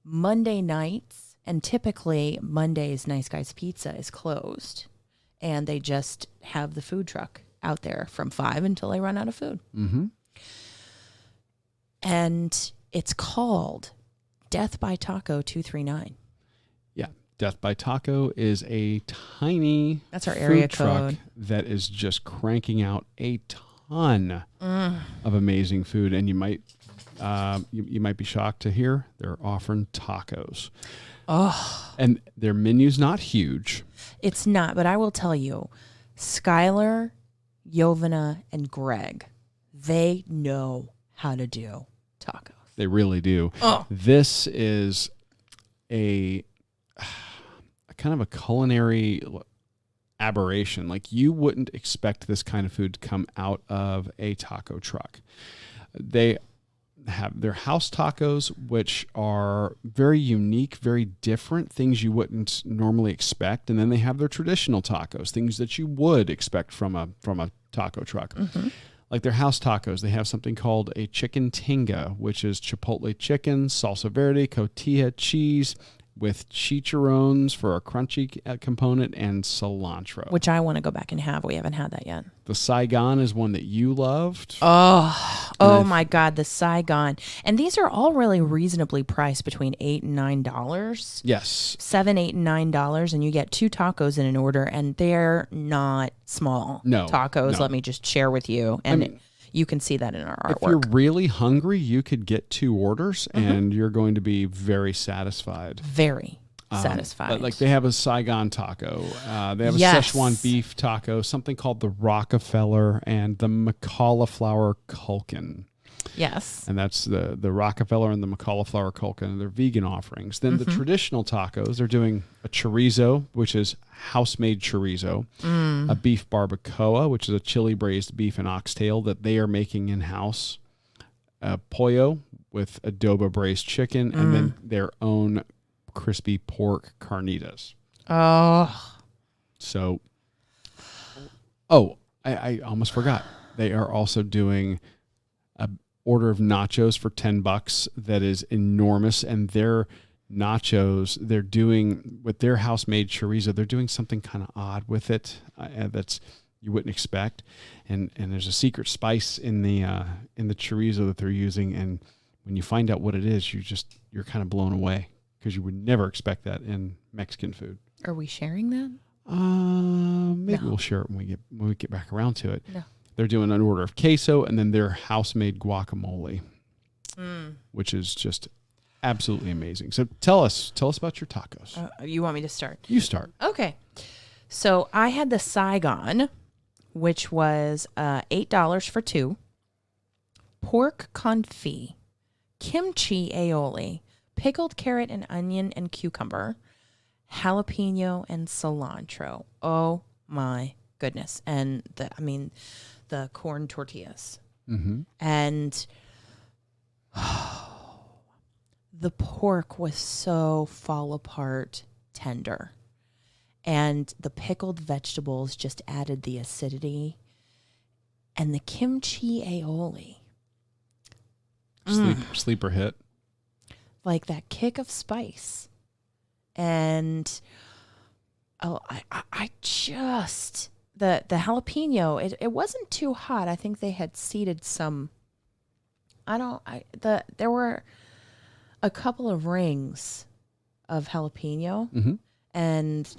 Monday nights, and typically Mondays Nice Guys Pizza is closed, and they just have the food truck out there from 5 until they run out of food. And it's called Death by Taco 239. Yeah, Death by Taco is a tiny That's our food area truck code. that is just cranking out a ton of amazing food, and you might be shocked to hear they're offering tacos. And their menu's not huge. It's not, but I will tell you, Skylar, Yovana, and Greg, they know how to do tacos. They really do. This is a kind of a culinary aberration. Like, you wouldn't expect this kind of food to come out of a taco truck. They have their house tacos, which are very unique, very different, things you wouldn't normally expect. And then they have their traditional tacos, things that you would expect from a taco truck. Like their house tacos, they have something called a chicken tinga, which is chipotle chicken, salsa verde, cotija cheese, with chicharrones for a crunchy component, and cilantro. Which I want to go back and have. We haven't had that yet. The Saigon is one that you loved. Oh my God, the Saigon. And these are all really reasonably priced, between $8 and $9. Yes. $7, $8, and $9, and you get 2 tacos in an order, and they're not small tacos. No. Let me just share with you. And you can see that in our artwork. If you're really hungry, you could get 2 orders, and you're going to be very satisfied. Very satisfied. But like, they have a Saigon taco. They have a Szechuan beef taco, something called the Rockefeller, and the McCauliflower Culkin. Yes. And that's the Rockefeller and the McCauliflower Culkin. They're vegan offerings. Then the traditional tacos, they're doing a chorizo, which is house-made chorizo, a beef barbacoa, which is a chili braised beef and oxtail that they are making in-house, a pollo with adobo braised chicken, and then their own crispy pork carnitas. So, I almost forgot. They are also doing a order of nachos for $10 that is enormous, and their nachos, they're doing with their house-made chorizo, they're doing something kind of odd with it that's you wouldn't expect, and there's a secret spice in the chorizo that they're using, and when you find out what it is, you're kind of blown away, because you would never expect that in Mexican food. Are we sharing that? Maybe we'll share it when we get back around to it. No. They're doing an order of queso, and then their house-made guacamole, which is just absolutely amazing. So tell us about your tacos. You want me to start? You start. Okay. So I had the Saigon, which was $8 for 2. pork confit, kimchi aioli, pickled carrot and onion and cucumber, jalapeno and cilantro. Oh my goodness. And the corn tortillas. Mm-hmm. And the pork was so fall apart tender. And the pickled vegetables just added the acidity. And the kimchi aioli. Sleeper hit. Like that kick of spice. And I just the jalapeno, it wasn't too hot. I think they had seeded some. There were a couple of rings of jalapeno, Mm-hmm. and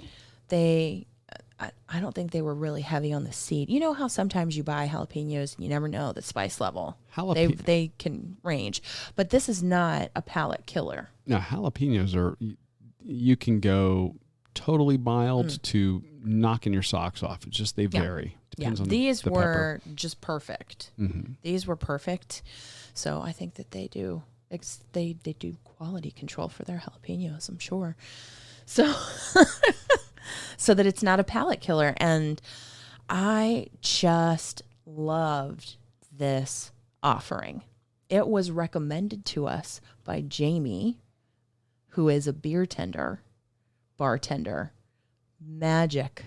I don't think they were really heavy on the seed. You know how sometimes you buy jalapenos and you never know the spice level. They can range, but this is not a palate killer. Now, jalapenos are, you can go totally mild to knocking your socks off. It's just, they vary. Depends on these the were pepper. just perfect. Mm-hmm. These were perfect. So I think that they do quality control for their jalapenos, I'm sure. So so that it's not a palate killer. And I just loved this offering. It was recommended to us by Jamie, who is a bartender, magic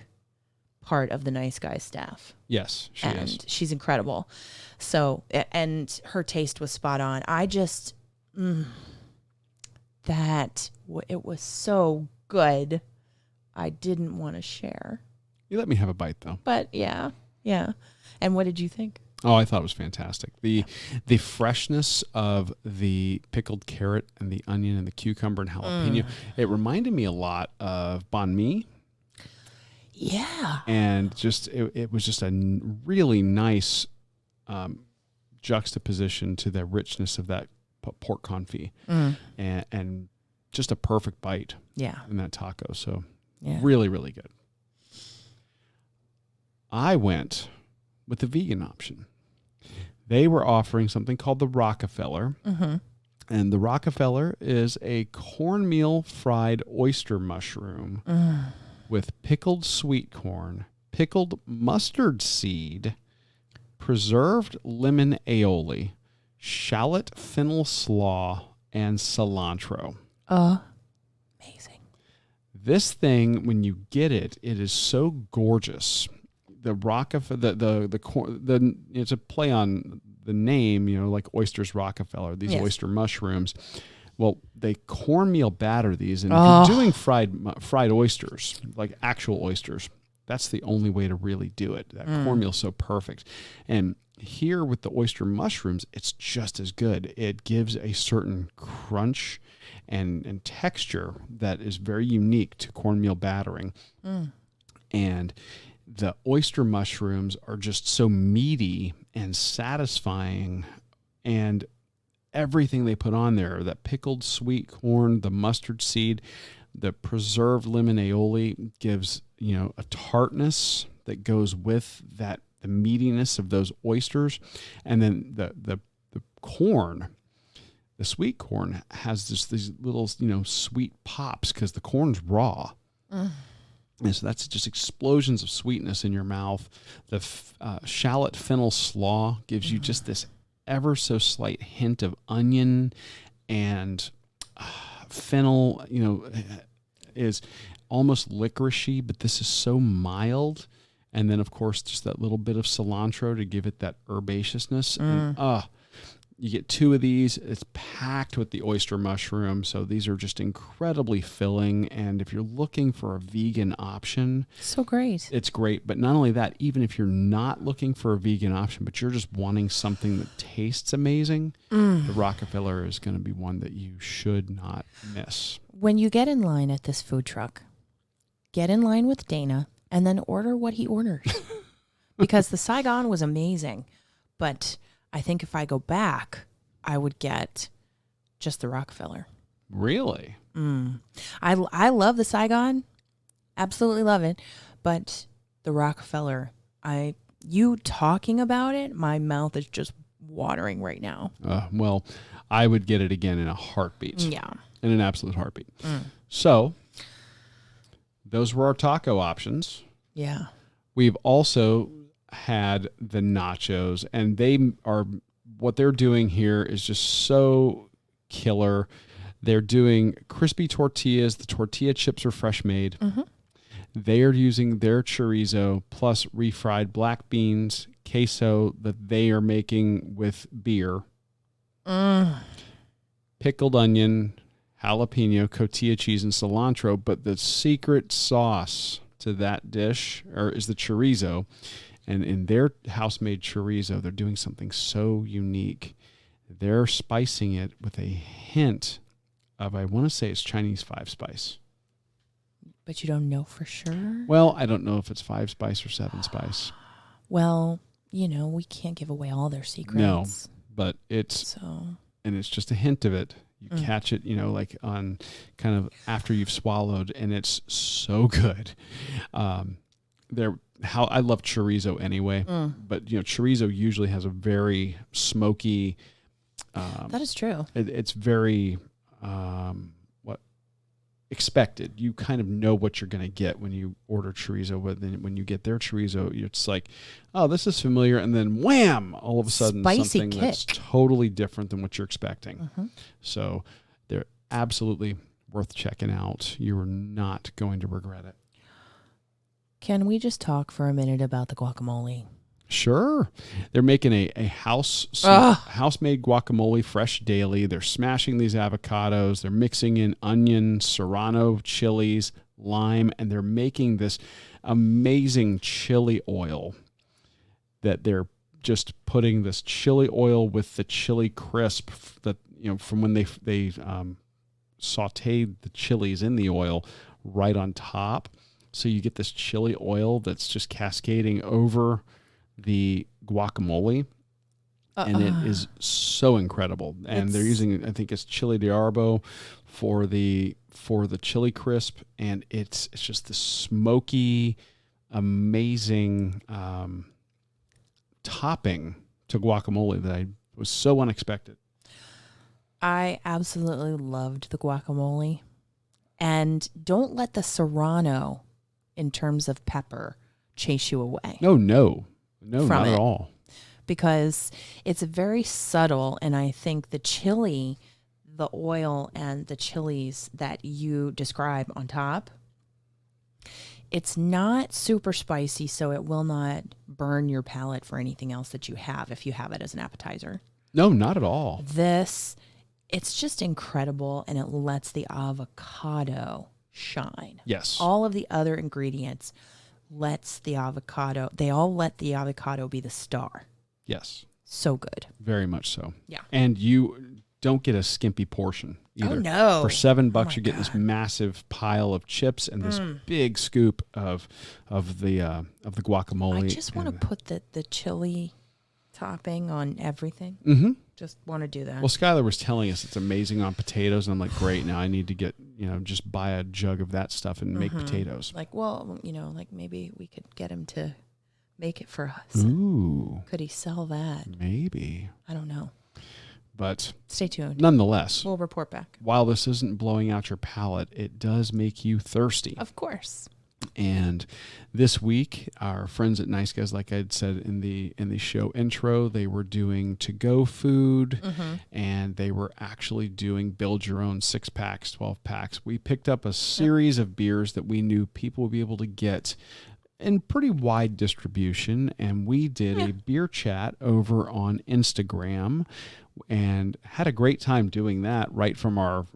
part of the Nice Guys staff. Yes, she is. And she's incredible. So, and her taste was spot on. I just, it was so good. I didn't want to share. You let me have a bite, though. But yeah. And what did you think? Oh, I thought it was fantastic. The freshness of the pickled carrot and the onion and the cucumber and jalapeno, it reminded me a lot of banh mi. Yeah. And just it was just a really nice juxtaposition to the richness of that pork confit. And just a perfect bite in that taco. So really, really good. I went with the vegan option. They were offering something called the Rockefeller. Mm-hmm. And the Rockefeller is a cornmeal fried oyster mushroom with pickled sweet corn, pickled mustard seed, preserved lemon aioli, shallot fennel slaw, and cilantro. Amazing. This thing, when you get it, it is so gorgeous. The Rockefeller, it's a play on the name, like oysters Rockefeller, these oyster mushrooms. Well, they cornmeal batter these, and if you're doing fried oysters, like actual oysters, that's the only way to really do it. That cornmeal's so perfect. And here with the oyster mushrooms, it's just as good. It gives a certain crunch and texture that is very unique to cornmeal battering. And the oyster mushrooms are just so meaty and satisfying, and everything they put on there, that pickled sweet corn, the mustard seed, the preserved lemon aioli gives, a tartness that goes with that, the meatiness of those oysters. And then the corn, the sweet corn has just these little, sweet pops because the corn's raw. And so that's just explosions of sweetness in your mouth. The shallot fennel slaw gives you just this ever so slight hint of onion, and fennel, is almost licoricey, but this is so mild. And then, of course, just that little bit of cilantro to give it that herbaceousness. And, you get 2 of these. It's packed with the oyster mushroom. So these are just incredibly filling. And if you're looking for a vegan option, so great. It's great. But not only that, even if you're not looking for a vegan option, but you're just wanting something that tastes amazing, the Rockefeller is going to be one that you should not miss. When you get in line at this food truck, get in line with Dana and then order what he orders. Because the Saigon was amazing, but I think if I go back, I would get just the Rockefeller. Really? I love the Saigon. Absolutely love it. But the Rockefeller, you talking about it, my mouth is just watering right now. Well, I would get it again in a heartbeat. Yeah. In an absolute heartbeat. So, those were our taco options. Yeah. We've also had the nachos, and what they're doing here is just so killer. They're doing crispy tortillas. The tortilla chips are fresh made. They are using their chorizo plus refried black beans, queso that they are making with beer, pickled onion, jalapeno, cotija cheese, and cilantro. But the secret sauce to that dish is the chorizo. And in their house-made chorizo, they're doing something so unique. They're spicing it with a hint of, I want to say it's Chinese 5-spice. But you don't know for sure? Well, I don't know if it's 5-spice or 7-spice. Well, we can't give away all their secrets. No, but it's just a hint of it. You catch it, like on kind of after you've swallowed, and it's so good. I love chorizo anyway, but chorizo usually has a very smoky. That is true. It's very expected. You kind of know what you're going to get when you order chorizo, but then when you get their chorizo, it's like, oh, this is familiar, and then wham! All of a sudden, Spicy something kick. that's totally different than what you're expecting. So they're absolutely worth checking out. You are not going to regret it. Can we just talk for a minute about the guacamole? Sure. They're making a house-made guacamole fresh daily. They're smashing these avocados. They're mixing in onion, serrano, chilies, lime, and they're making this amazing chili oil that they're just putting this chili oil with the chili crisp that, from when they sauteed the chilies in the oil right on top. So you get this chili oil that's just cascading over the guacamole, and it is so incredible. And they're using, I think it's chili de arbo for the chili crisp, and it's just this smoky, amazing topping to guacamole that was so unexpected. I absolutely loved the guacamole, and don't let the serrano, in terms of pepper, chase you away. No, not at all. Because it's very subtle, and I think the chili, the oil, and the chilies that you describe on top, it's not super spicy, so it will not burn your palate for anything else that you have if you have it as an appetizer. No, not at all. It's just incredible, and it lets the avocado shine. Yes. All of the other ingredients they all let the avocado be the star. Yes. So good. Very much so. Yeah. And you don't get a skimpy portion either. Oh, no. For $7, you're getting this massive pile of chips and this big scoop of the guacamole. I just want to put the chili topping on everything. Mm-hmm. Just want to do that. Well, Skylar was telling us it's amazing on potatoes, and I'm like, great, now I need to get, just buy a jug of that stuff and make potatoes. Like, well, maybe we could get him to make it for us. Ooh. Could he sell that? Maybe. I don't know. But stay tuned. Nonetheless, we'll report back. While this isn't blowing out your palate, it does make you thirsty. Of course. And this week, our friends at Nice Guys, like I'd said in the show intro, they were doing to-go food, and they were actually doing build your own 6-packs, 12-packs. We picked up a series of beers that we knew people would be able to get in pretty wide distribution, and we did a beer chat over on Instagram and had a great time doing that right from our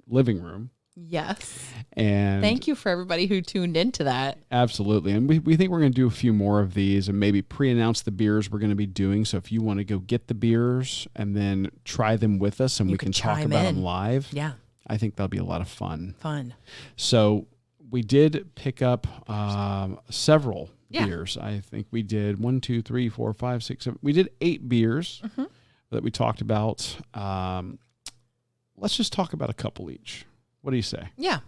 living room. Yes. And thank you for everybody who tuned into that. Absolutely. And we think we're going to do a few more of these and maybe pre-announce the beers we're going to be doing. So if you want to go get the beers and then try them with us and we can talk about them live. Yeah. I think that'll be a lot of fun. So we did pick up several beers. I think we did 1, 2, 3, 4, 5, 6, 7. We did 8 beers that we talked about. Let's just talk about a couple each. What do you say? Yeah.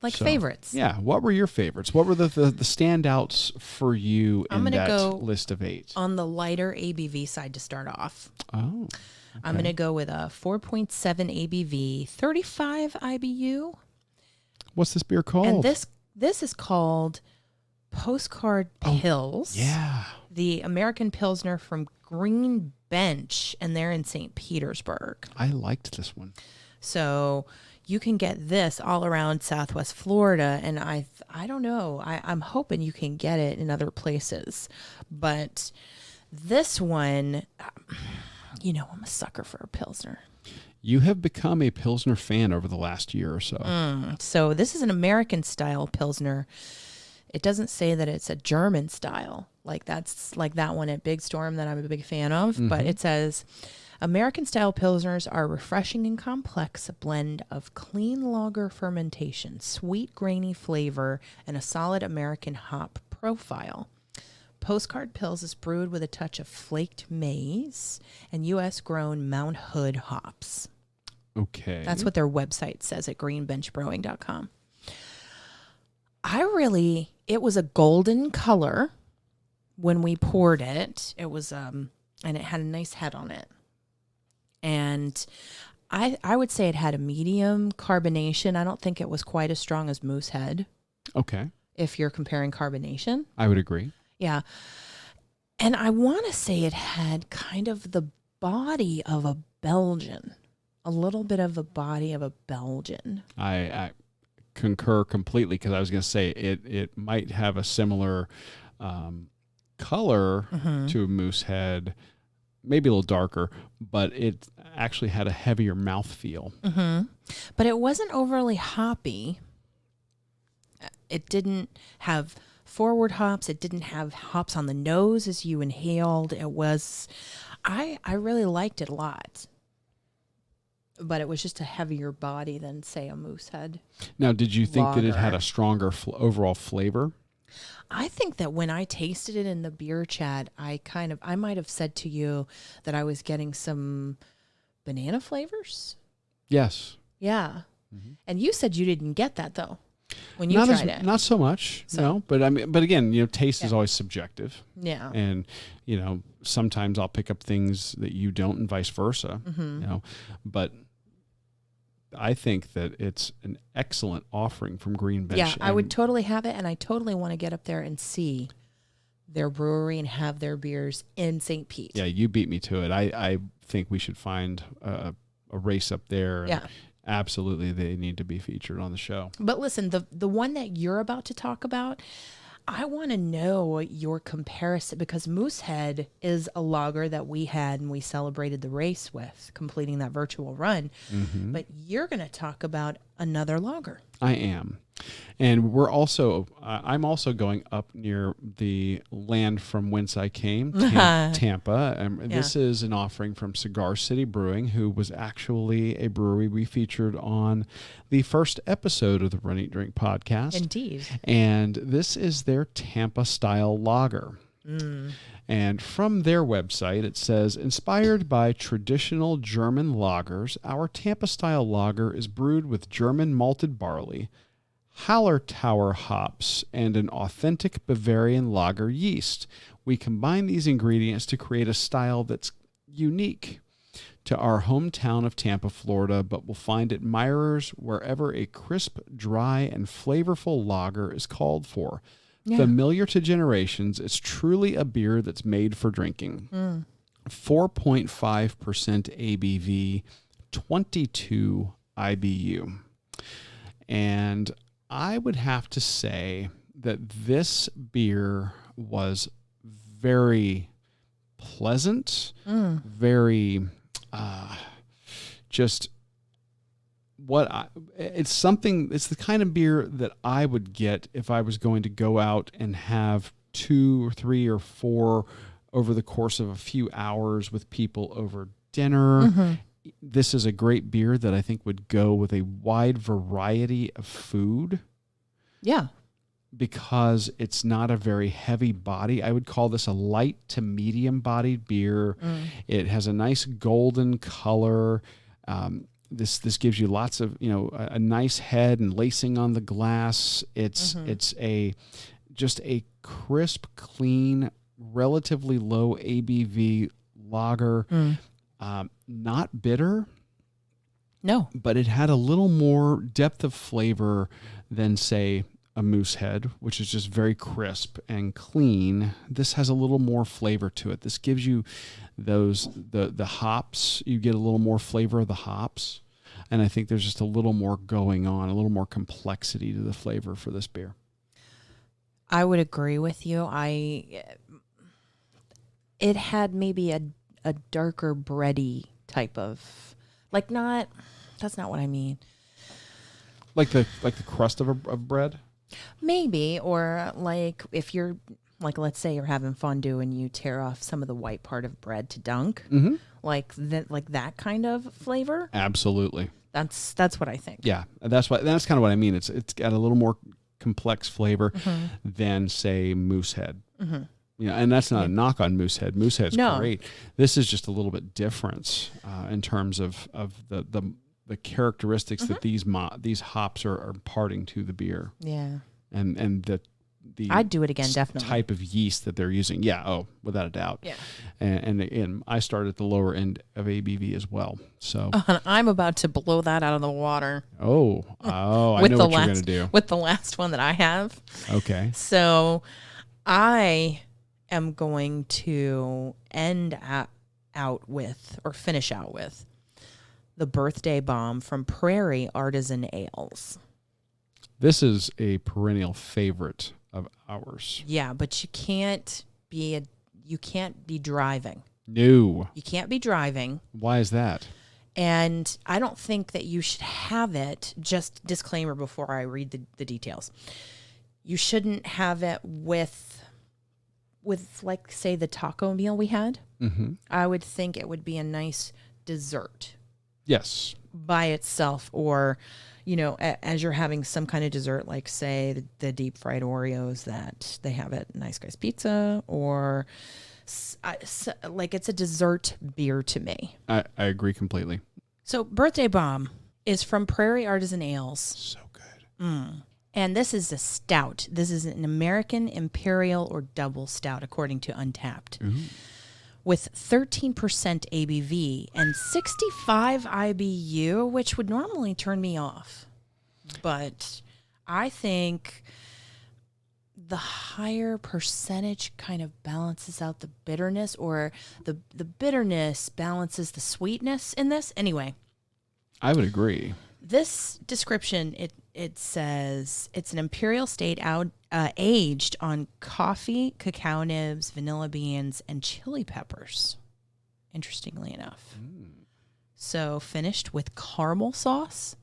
Like favorites. Yeah. What were your favorites? What were the standouts for you in that list of 8? On the lighter ABV side to start off. Oh. Okay. I'm going to go with a 4.7 ABV, 35 IBU. What's this beer called? And this is called Postcard Pils. Yeah. The American Pilsner from Green Bench, and they're in St. Petersburg. I liked this one. So you can get this all around Southwest Florida, and I don't know. I'm hoping you can get it in other places. But this one, I'm a sucker for a Pilsner. You have become a Pilsner fan over the last year or so. So this is an American-style Pilsner. It doesn't say that it's a German style. That's like that one at Big Storm that I'm a big fan of. But it says, American-style Pilsners are refreshing and complex, a blend of clean lager fermentation, sweet, grainy flavor, and a solid American hop profile. Postcard Pils is brewed with a touch of flaked maize and U.S.-grown Mount Hood hops. Okay. That's what their website says at greenbenchbrewing.com. It was a golden color when we poured it. It was, and it had a nice head on it. And I would say it had a medium carbonation. I don't think it was quite as strong as Moosehead. Okay. If you're comparing carbonation. I would agree. Yeah. And I want to say it had kind of the body of a Belgian. A little bit of the body of a Belgian. I concur completely, because I was going to say it might have a similar color to a Moosehead, maybe a little darker, but it actually had a heavier mouthfeel. But it wasn't overly hoppy. It didn't have forward hops. It didn't have hops on the nose as you inhaled. It was, I really liked it a lot. But it was just a heavier body than, say, a Moosehead. Now, did you think that it had a stronger overall flavor? I think that when I tasted it in the beer chat, I might have said to you that I was getting some banana flavors. Yes. Yeah. And you said you didn't get that, though, when you tried it. Not so much, no. But again, taste is always subjective. Yeah. And, sometimes I'll pick up things that you don't and vice versa, but I think that it's an excellent offering from Green Bench. Yeah, I would totally have it, and I totally want to get up there and see their brewery and have their beers in St. Pete. Yeah, you beat me to it. I think we should find a race up there. And absolutely, they need to be featured on the show. But listen, the one that you're about to talk about, I want to know your comparison, because Moosehead is a lager that we had and we celebrated the race with, completing that virtual run. But you're going to talk about another lager. I am. And I'm also going up near the land from whence I came, Tampa. This is an offering from Cigar City Brewing, who was actually a brewery we featured on the first episode of the Run Eat Drink podcast. Indeed. And this is their Tampa style lager. And from their website, it says, inspired by traditional German lagers, our Tampa style lager is brewed with German malted barley, Hallertauer hops, and an authentic Bavarian lager yeast. We combine these ingredients to create a style that's unique to our hometown of Tampa, Florida, but will find admirers wherever a crisp, dry, and flavorful lager is called for. Yeah. Familiar to generations, it's truly a beer that's made for drinking. 4.5% ABV, 22 IBU. And I would have to say that this beer was very pleasant, very it's the kind of beer that I would get if I was going to go out and have 2 or 3 or 4 over the course of a few hours with people over dinner. This is a great beer that I think would go with a wide variety of food. Yeah. Because it's not a very heavy body. I would call this a light to medium bodied beer. It has a nice golden color. This gives you lots of, a nice head and lacing on the glass. It's just a crisp, clean, relatively low ABV lager. Not bitter. No. But it had a little more depth of flavor than, say, a Moosehead, which is just very crisp and clean. This has a little more flavor to it. This gives you the hops. You get a little more flavor of the hops. And I think there's just a little more going on, a little more complexity to the flavor for this beer. I would agree with you. It had maybe a darker bready type of, that's not what I mean. Like the crust of bread? Maybe, or like if you're, let's say you're having fondue and you tear off some of the white part of bread to dunk, like that kind of flavor. Absolutely. That's what I think. Yeah, that's kind of what I mean. It's got a little more complex flavor than, say, Moosehead. And that's not a knock on Moosehead. Moosehead's great. This is just a little bit different in terms of the characteristics that these hops are imparting to the beer. Yeah. And the I'd do it again, definitely. Type of yeast that they're using. Yeah. Oh, without a doubt. Yeah. And I started at the lower end of ABV as well. So I'm about to blow that out of the water. I know what you're going to do. With the last one that I have. Okay. So I am going to finish out with the Birthday Bomb from Prairie Artisan Ales. This is a perennial favorite of ours. Yeah, but you can't be driving. No. You can't be driving. Why is that? And I don't think that you should have it, just disclaimer before I read the details. You shouldn't have it with like, say, the taco meal we had. I would think it would be a nice dessert. Yes. By itself, or, as you're having some kind of dessert, like, say, the deep fried Oreos that they have at Nice Guys Pizza, or like, it's a dessert beer to me. I agree completely. So Birthday Bomb is from Prairie Artisan Ales. So good. And this is a stout. This is an American Imperial or Double Stout, according to Untapped. Ooh. With 13% ABV and 65 IBU, which would normally turn me off. But I think the higher percentage kind of balances out the bitterness, or the bitterness balances the sweetness in this. Anyway. I would agree. This description, it says it's an imperial state aged on coffee, cacao nibs, vanilla beans, and chili peppers, interestingly enough. So finished with caramel sauce.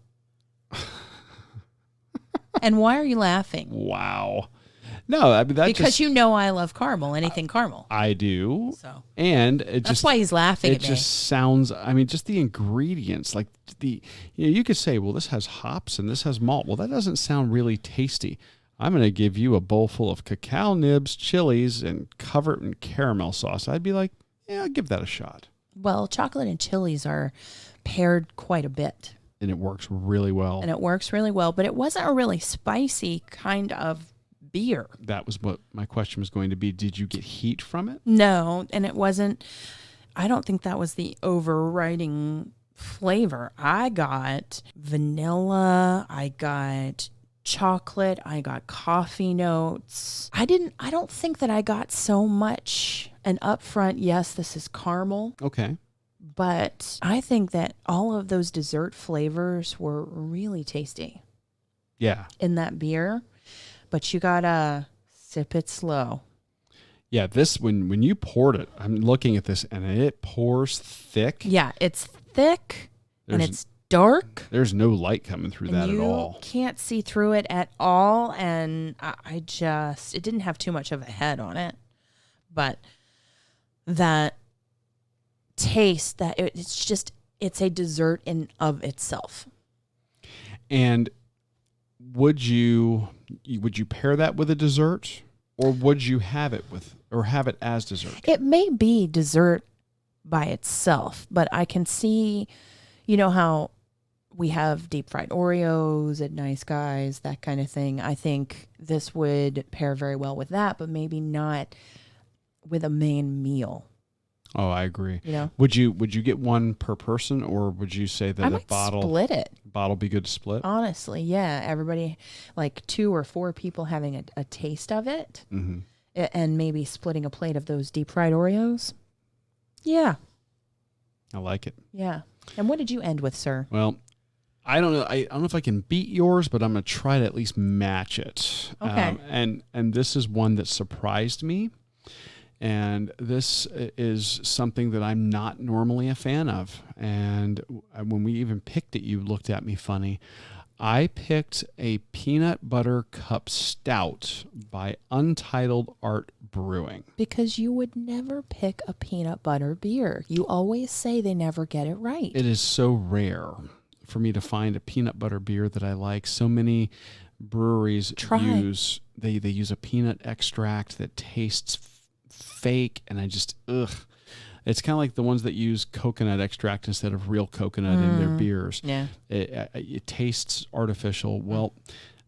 And why are you laughing? Wow. No, I mean, because I love caramel, anything caramel. I do. So, and that's why he's laughing at me. It just sounds, just the ingredients, like you could say, well, this has hops and this has malt. Well, that doesn't sound really tasty. I'm going to give you a bowl full of cacao nibs, chilies, and cover it in caramel sauce. I'd be like, yeah, I'll give that a shot. Well, chocolate and chilies are paired quite a bit. And it works really well. But it wasn't a really spicy kind of beer. That was what my question was going to be. Did you get heat from it? No, and it wasn't. I don't think that was the overriding flavor. I got vanilla, I got chocolate, I got coffee notes. I don't think that I got so much an upfront, yes, this is caramel. Okay. But I think that all of those dessert flavors were really tasty. Yeah. In that beer. But you gotta sip it slow. Yeah, this when you poured it, I'm looking at this and it pours thick. Yeah, it's thick and it's dark. There's no light coming through that at all. You can't see through it at all, and it didn't have too much of a head on it. But that taste, that it's a dessert in of itself. And would you pair that with a dessert, or would you have it as dessert? It may be dessert by itself, but I can see, how we have deep fried Oreos at Nice Guys, that kind of thing. I think this would pair very well with that, but maybe not with a main meal. Oh, I agree. You know, would you get one per person, or would you say that I a might bottle split it? Bottle be good to split? Honestly, yeah. Everybody, like 2 or 4 people having a taste of it, and maybe splitting a plate of those deep fried Oreos. Yeah, I like it. yeah. And what did you end with, sir? Well, I don't know. I don't know if I can beat yours, but I'm going to try to at least match it. Okay. And this is one that surprised me. And this is something that I'm not normally a fan of. And when we even picked it, you looked at me funny. I picked a peanut butter cup stout by Untitled Art Brewing. Because you would never pick a peanut butter beer. You always say they never get it right. It is so rare for me to find a peanut butter beer that I like. So many breweries use a peanut extract that tastes fake, and I just it's kind of like the ones that use coconut extract instead of real coconut in their beers. Yeah, it tastes artificial. Well,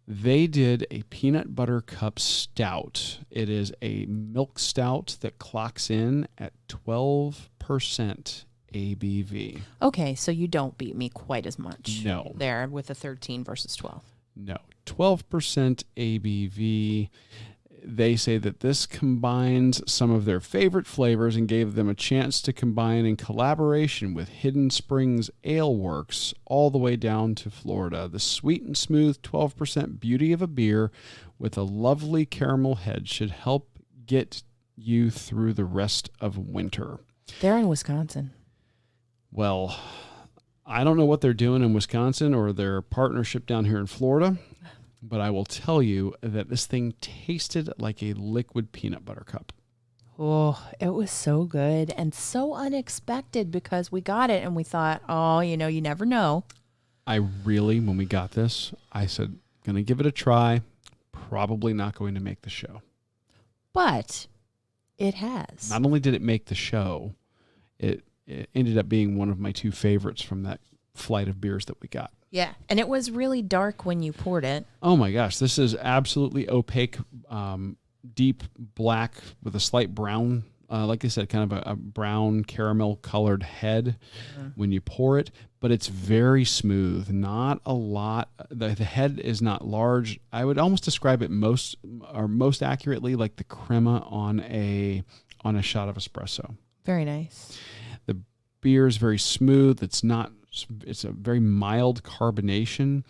they did a peanut butter cup stout. It is a milk stout that clocks in at 12% ABV. Okay, so you don't beat me quite as much. No. There with the 13 versus 12. No, 12% ABV. They say that this combines some of their favorite flavors and gave them a chance to combine in collaboration with Hidden Springs Ale Works all the way down to Florida. The sweet and smooth 12% beauty of a beer with a lovely caramel head should help get you through the rest of winter. They're in Wisconsin. Well, I don't know what they're doing in Wisconsin or their partnership down here in Florida, but I will tell you that this thing tasted like a liquid peanut butter cup. Oh, it was so good and so unexpected because we got it and we thought, oh, you never know. I really, when we got this, I said, going to give it a try. Probably not going to make the show. But it has. Not only did it make the show, it ended up being one of my 2 favorites from that flight of beers that we got. Yeah, and it was really dark when you poured it. Oh my gosh, this is absolutely opaque, deep black with a slight brown, like I said, kind of a brown caramel colored head when you pour it, but it's very smooth, not a lot. The head is not large. I would almost describe it most accurately like the crema on a shot of espresso. Very nice. The beer is very smooth. It's a very mild carbonation.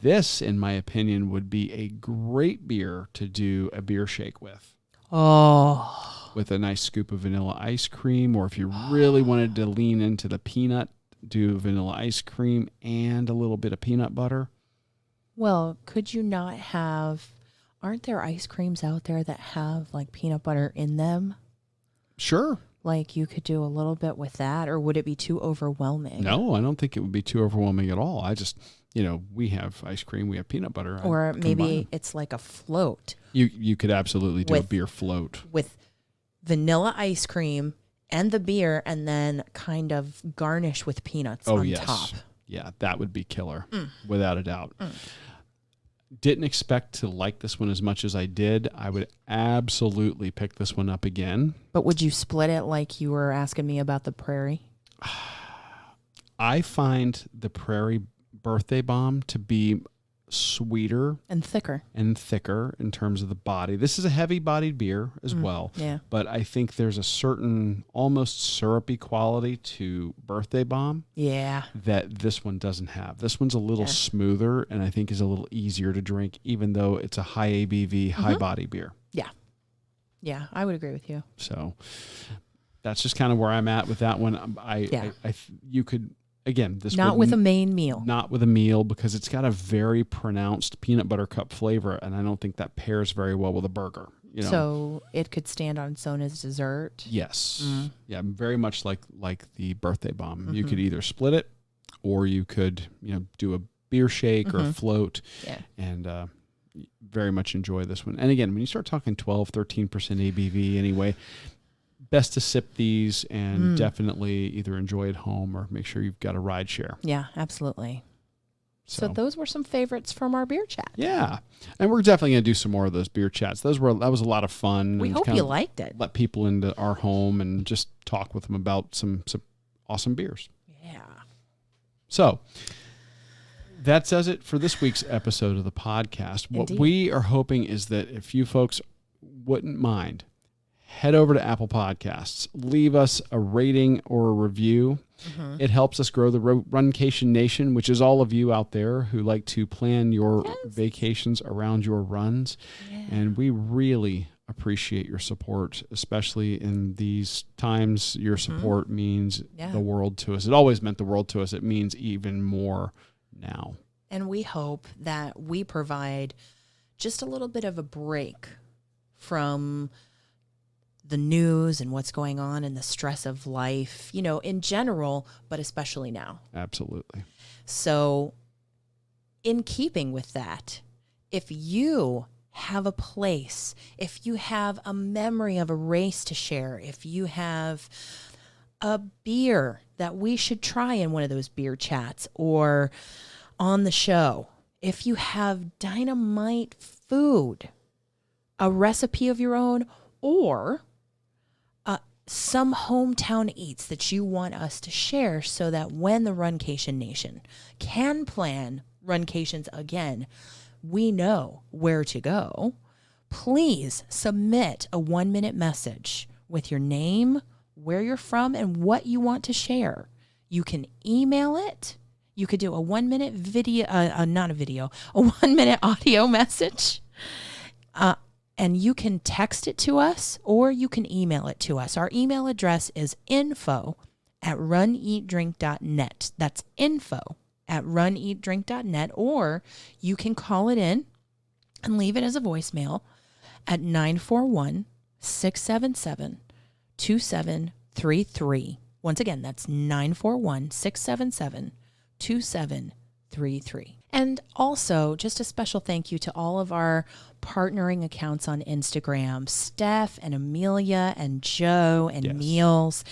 This, in my opinion, would be a great beer to do a beer shake with. Oh. With a nice scoop of vanilla ice cream, or if you really wanted to lean into the peanut, do vanilla ice cream and a little bit of peanut butter. Well, could you not have, aren't there ice creams out there that have like peanut butter in them? Sure. Like you could do a little bit with that, or would it be too overwhelming? No, I don't think it would be too overwhelming at all. I just, we have ice cream, we have peanut butter. Or maybe it's like a float. You could absolutely do a beer float. With vanilla ice cream and the beer, and then kind of garnish with peanuts on top. Yeah, that would be killer, without a doubt. Didn't expect to like this one as much as I did. I would absolutely pick this one up again. But would you split it like you were asking me about the Prairie? I find the Prairie Birthday Bomb to be sweeter and thicker in terms of the body. This is a heavy-bodied beer as well. Yeah. But I think there's a certain almost syrupy quality to Birthday Bomb. Yeah. That this one doesn't have. This one's a little smoother and I think is a little easier to drink, even though it's a high ABV, high body beer. Yeah. Yeah, I would agree with you. So that's just kind of where I'm at with that one. You could. Again, this not with a main meal. Not with a meal, because it's got a very pronounced peanut butter cup flavor, and I don't think that pairs very well with a burger. So it could stand on its own as dessert. Yes, yeah, very much like the Birthday Bomb. You could either split it, or you could do a beer shake or a float, and very much enjoy this one. And again, when you start talking 12-13% ABV, anyway. Best to sip these and definitely either enjoy at home or make sure you've got a ride share. Yeah, absolutely. So those were some favorites from our beer chat. Yeah. And we're definitely going to do some more of those beer chats. That was a lot of fun. We hope you liked it. Let people into our home and just talk with them about some awesome beers. Yeah. So that says it for this week's episode of the podcast. What Indeed. we are hoping is that if you folks wouldn't mind, head over to Apple Podcasts, leave us a rating or a review. Mm-hmm. It helps us grow the Runcation Nation, which is all of you out there who like to plan your vacations around your runs. Yeah. And we really appreciate your support, especially in these times. Your support means the world to us. It always meant the world to us. It means even more now. And we hope that we provide just a little bit of a break from the news and what's going on and the stress of life, in general, but especially now. Absolutely. So in keeping with that, if you have a place, if you have a memory of a race to share, if you have a beer that we should try in one of those beer chats or on the show, if you have dynamite food, a recipe of your own, or some hometown eats that you want us to share so that when the Runcation Nation can plan Runcations again, we know where to go, please submit a 1-minute message with your name, where you're from, and what you want to share. You can email it. You could do a 1-minute video, a 1-minute audio message. And you can text it to us or you can email it to us. Our email address is info@runeatdrink.net. That's info@runeatdrink.net. Or you can call it in and leave it as a voicemail at 941-677-2733. Once again, that's 941-677-2733. And also, just a special thank you to all of our partnering accounts on Instagram, Steph and Amelia and Joe and Niels,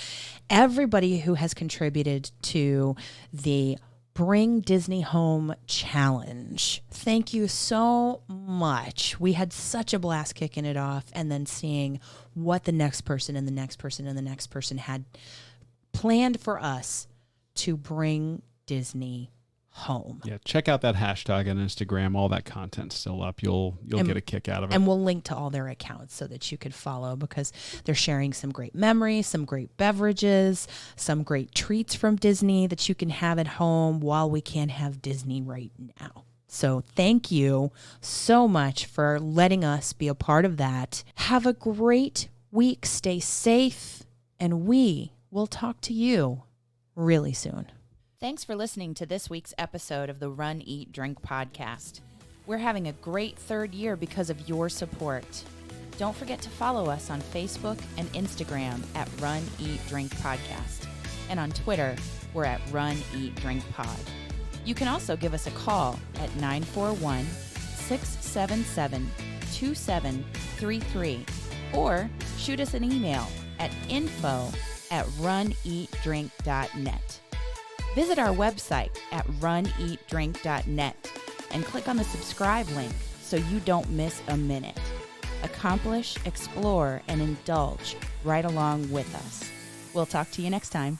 everybody who has contributed to the Bring Disney Home Challenge. Thank you so much. We had such a blast kicking it off and then seeing what the next person and the next person and the next person had planned for us to bring Disney home. Yeah, check out that hashtag on Instagram. All that content's still up. You'll get a kick out of it. And we'll link to all their accounts so that you could follow, because they're sharing some great memories, some great beverages, some great treats from Disney that you can have at home while we can't have Disney right now. So thank you so much for letting us be a part of that. Have a great week. Stay safe, and we will talk to you really soon. Thanks for listening to this week's episode of the Run, Eat, Drink podcast. We're having a great third year because of your support. Don't forget to follow us on Facebook and Instagram at Run, Eat, Drink Podcast. And on Twitter, we're at Run, Eat, Drink Pod. You can also give us a call at 941-677-2733 or shoot us an email at info@runeatdrink.net. Visit our website at runeatdrink.net and click on the subscribe link so you don't miss a minute. Accomplish, explore, and indulge right along with us. We'll talk to you next time.